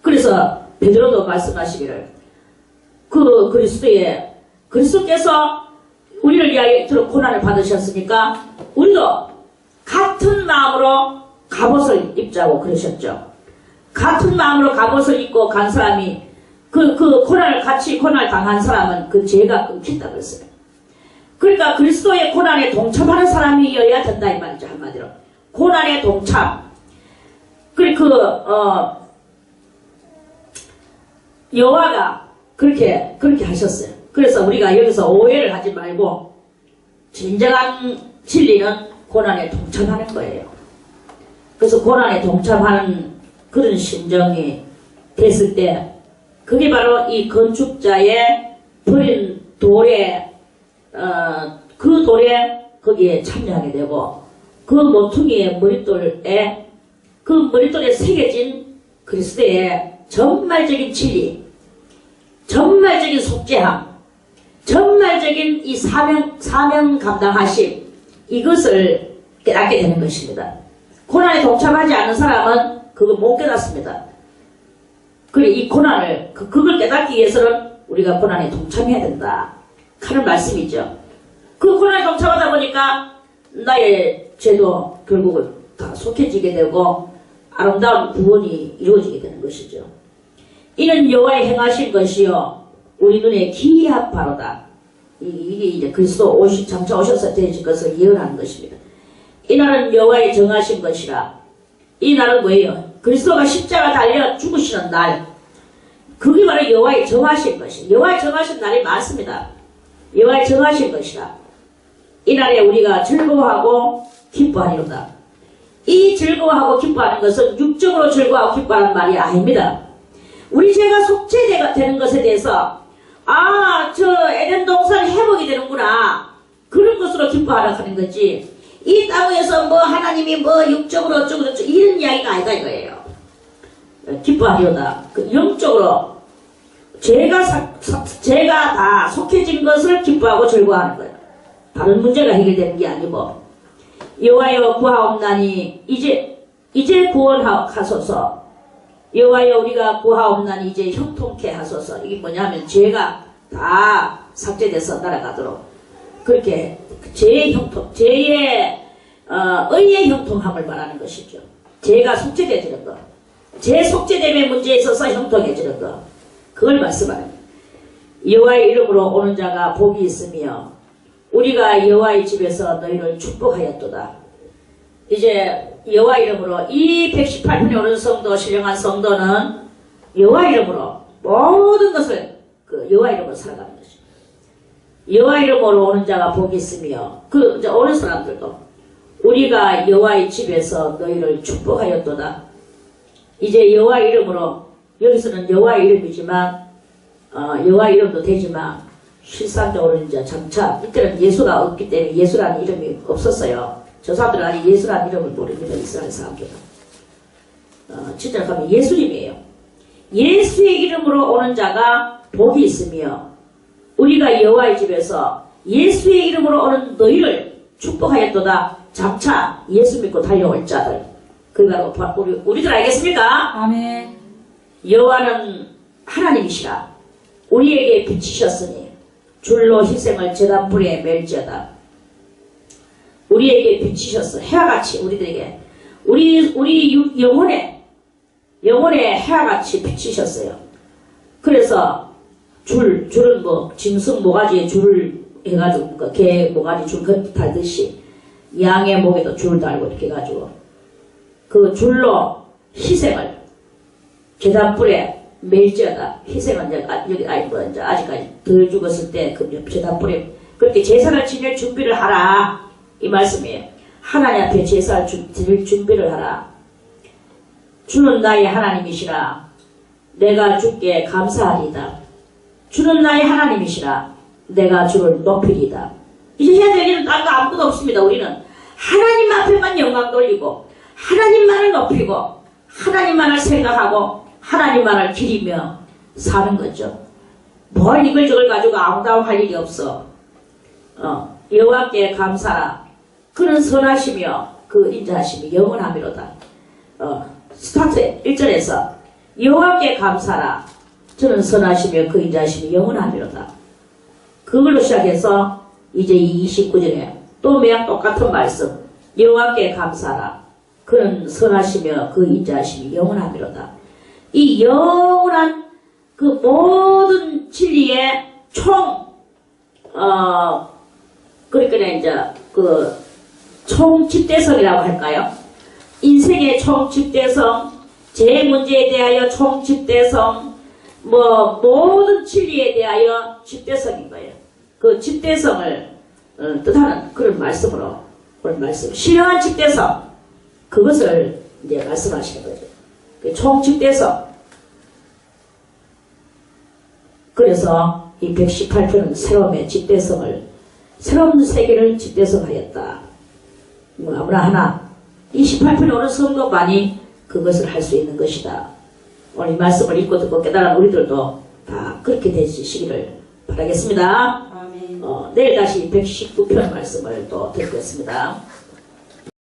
그래서 베드로도 말씀하시기를, 그리스도께서 우리를 위하여 고난을 받으셨으니까 우리도 같은 마음으로 갑옷을 입자고 그러셨죠. 같은 마음으로 갑옷을 입고 간 사람이 같이 고난을 당한 사람은 그 죄가 끊긴다 그랬어요. 그러니까 그리스도의 고난에 동참하는 사람이어야 된다 이 말이죠. 한마디로 고난에 동참. 그리고 여호와가 그렇게 하셨어요. 그래서 우리가 여기서 오해를 하지 말고 진정한 진리는 고난에 동참하는 거예요. 그래서 고난에 동참하는 그런 심정이 됐을 때 그게 바로 이 건축자의 버린 돌에 그 돌에 거기에 참여하게 되고 그 모퉁이의 머릿돌에 그 머릿돌에 새겨진 그리스도의 전말적인 진리, 전말적인 속죄함, 전말적인 이 사명 감당하심, 이것을 깨닫게 되는 것입니다. 고난에 동참하지 않는 사람은 그걸 못 깨닫습니다. 그래, 이 고난을, 그걸 깨닫기 위해서는 우리가 고난에 동참해야 된다 하는 말씀이죠. 그 고난에 동참하다 보니까 나의 죄도 결국은 다 속해지게 되고 아름다운 구원이 이루어지게 되는 것이죠. 이는 여호와의 행하신 것이요 우리 눈에 기이한 바로다. 이게 이제 그리스도 장차 오셔서 되실 것을 예언하는 것입니다. 이 날은 여호와의 정하신 것이라. 이 날은 뭐예요? 그리스도가 십자가 달려 죽으시는 날. 그게 바로 여호와의 정하신 것이. 여호와의 정하신 날이 많습니다. 여호와의 정하신 것이라. 이 날에 우리가 즐거워하고 기뻐하리로다. 이 즐거워하고 기뻐하는 것은 육적으로 즐거워하고 기뻐하는 말이 아닙니다. 우리 죄가 속죄되는 것에 대해서 저 에덴 동산 회복이 되는구나 그런 것으로 기뻐하라 하는 거지, 이 땅에서 뭐 하나님이 뭐 육적으로 어쩌고 저쩌고 이런 이야기가 아니다 이거예요. 기뻐하리로다. 영적으로 죄가 다 속해진 것을 기뻐하고 즐거워하는 거예요. 다른 문제가 해결되는 게 아니고, 여호와여 구하옵나니 이제 구원하소서. 여호와여 우리가 구하옵나니 이제 형통케 하소서. 이게 뭐냐면 죄가 다 삭제돼서 날아가도록 그렇게 죄의 형통, 의의 형통함을 말하는 것이죠. 죄가 속죄되지는 것, 죄 속죄됨의 문제에 있어서 형통해지는 것, 그걸 말씀하는 거예요. 여호와의 이름으로 오는 자가 복이 있으며 우리가 여호와의 집에서 너희를 축복하였도다. 이제 여호와 이름으로 이 118편에 오는 성도, 신령한 성도는 여호와 이름으로 모든 것을 여호와 이름으로 살아가는 것이죠. 여호와 이름으로 오는 자가 복이 있으며 이제 오는 사람들도 우리가 여호와의 집에서 너희를 축복하였도다. 이제 여호와 이름으로, 여기서는 여호와 이름이지만 여호와 이름도 되지만 실상적으로 이제 장차 이때는 예수가 없기 때문에 예수라는 이름이 없었어요. 저 사람들은 아직 예수라는 이름을 모릅니다. 이스라엘 사람들은. 진짜 가면 예수님이에요. 예수의 이름으로 오는 자가 복이 있으며 우리가 여호와의 집에서 예수의 이름으로 오는 너희를 축복하였도다. 장차 예수 믿고 달려올 자들. 그러니까 우리들 알겠습니까? 아멘. 여호와는 하나님이시라. 우리에게 비치셨으니 줄로 희생을 제단불에 멜지어다. 우리에게 비치셨어. 해와같이 우리들에게 우리 영혼에 해와같이 비치셨어요. 그래서 줄은 뭐 짐승 모가지에 줄을 해가지고 개 모가지 줄 달듯이 양의 목에도 줄 달고 이렇게 해가지고 그 줄로 희생을 제단불에 멜지어다. 희생은 이제 이제 아직까지 덜 죽었을 때 그 제단불에 그렇게 제사를 지낼 준비를 하라. 이 말씀이에요. 하나님 앞에 제사를 드릴 준비를 하라. 주는 나의 하나님이시라. 내가 주께 감사하리이다. 주는 나의 하나님이시라. 내가 주를 높이리이다. 이제 해야 될 일은 딴 거 아무것도 없습니다. 우리는 하나님 앞에만 영광 돌리고 하나님만을 높이고 하나님만을 생각하고 하나님만을 기리며 사는 거죠. 뭘 이걸 저걸 가지고 아무다고 할 일이 없어. 여호와께 감사라. 그는 선하시며 그 인자하심이 영원하미로다. 스타트 1절에서 여호와께 감사라. 저는 선하시며 그 인자하심이 영원하미로다. 그걸로 시작해서 이제 29절에 또 매양 똑같은 말씀. 여호와께 감사라. 그는 선하시며 그 인자하심이 영원하미로다. 이 영원한 그 모든 진리의 그러니까 이제 그 총집대성이라고 할까요? 인생의 총집대성, 제 문제에 대하여 총집대성, 모든 진리에 대하여 집대성인 거예요. 그 집대성을 뜻하는 그런 말씀으로, 그런 말씀. 신령한 집대성, 그것을 이제 말씀하시는 거죠. 그 총집대성. 그래서 이 118편은 새로움의 집대성을, 새로운 세계를 집대성하였다. 아무나 하나, 이 18편에 오는 성도만이 그것을 할 수 있는 것이다. 오늘 이 말씀을 읽고 듣고 깨달은 우리들도 다 그렇게 되시기를 바라겠습니다. 아멘. 내일 다시 119편 말씀을 또 듣겠습니다.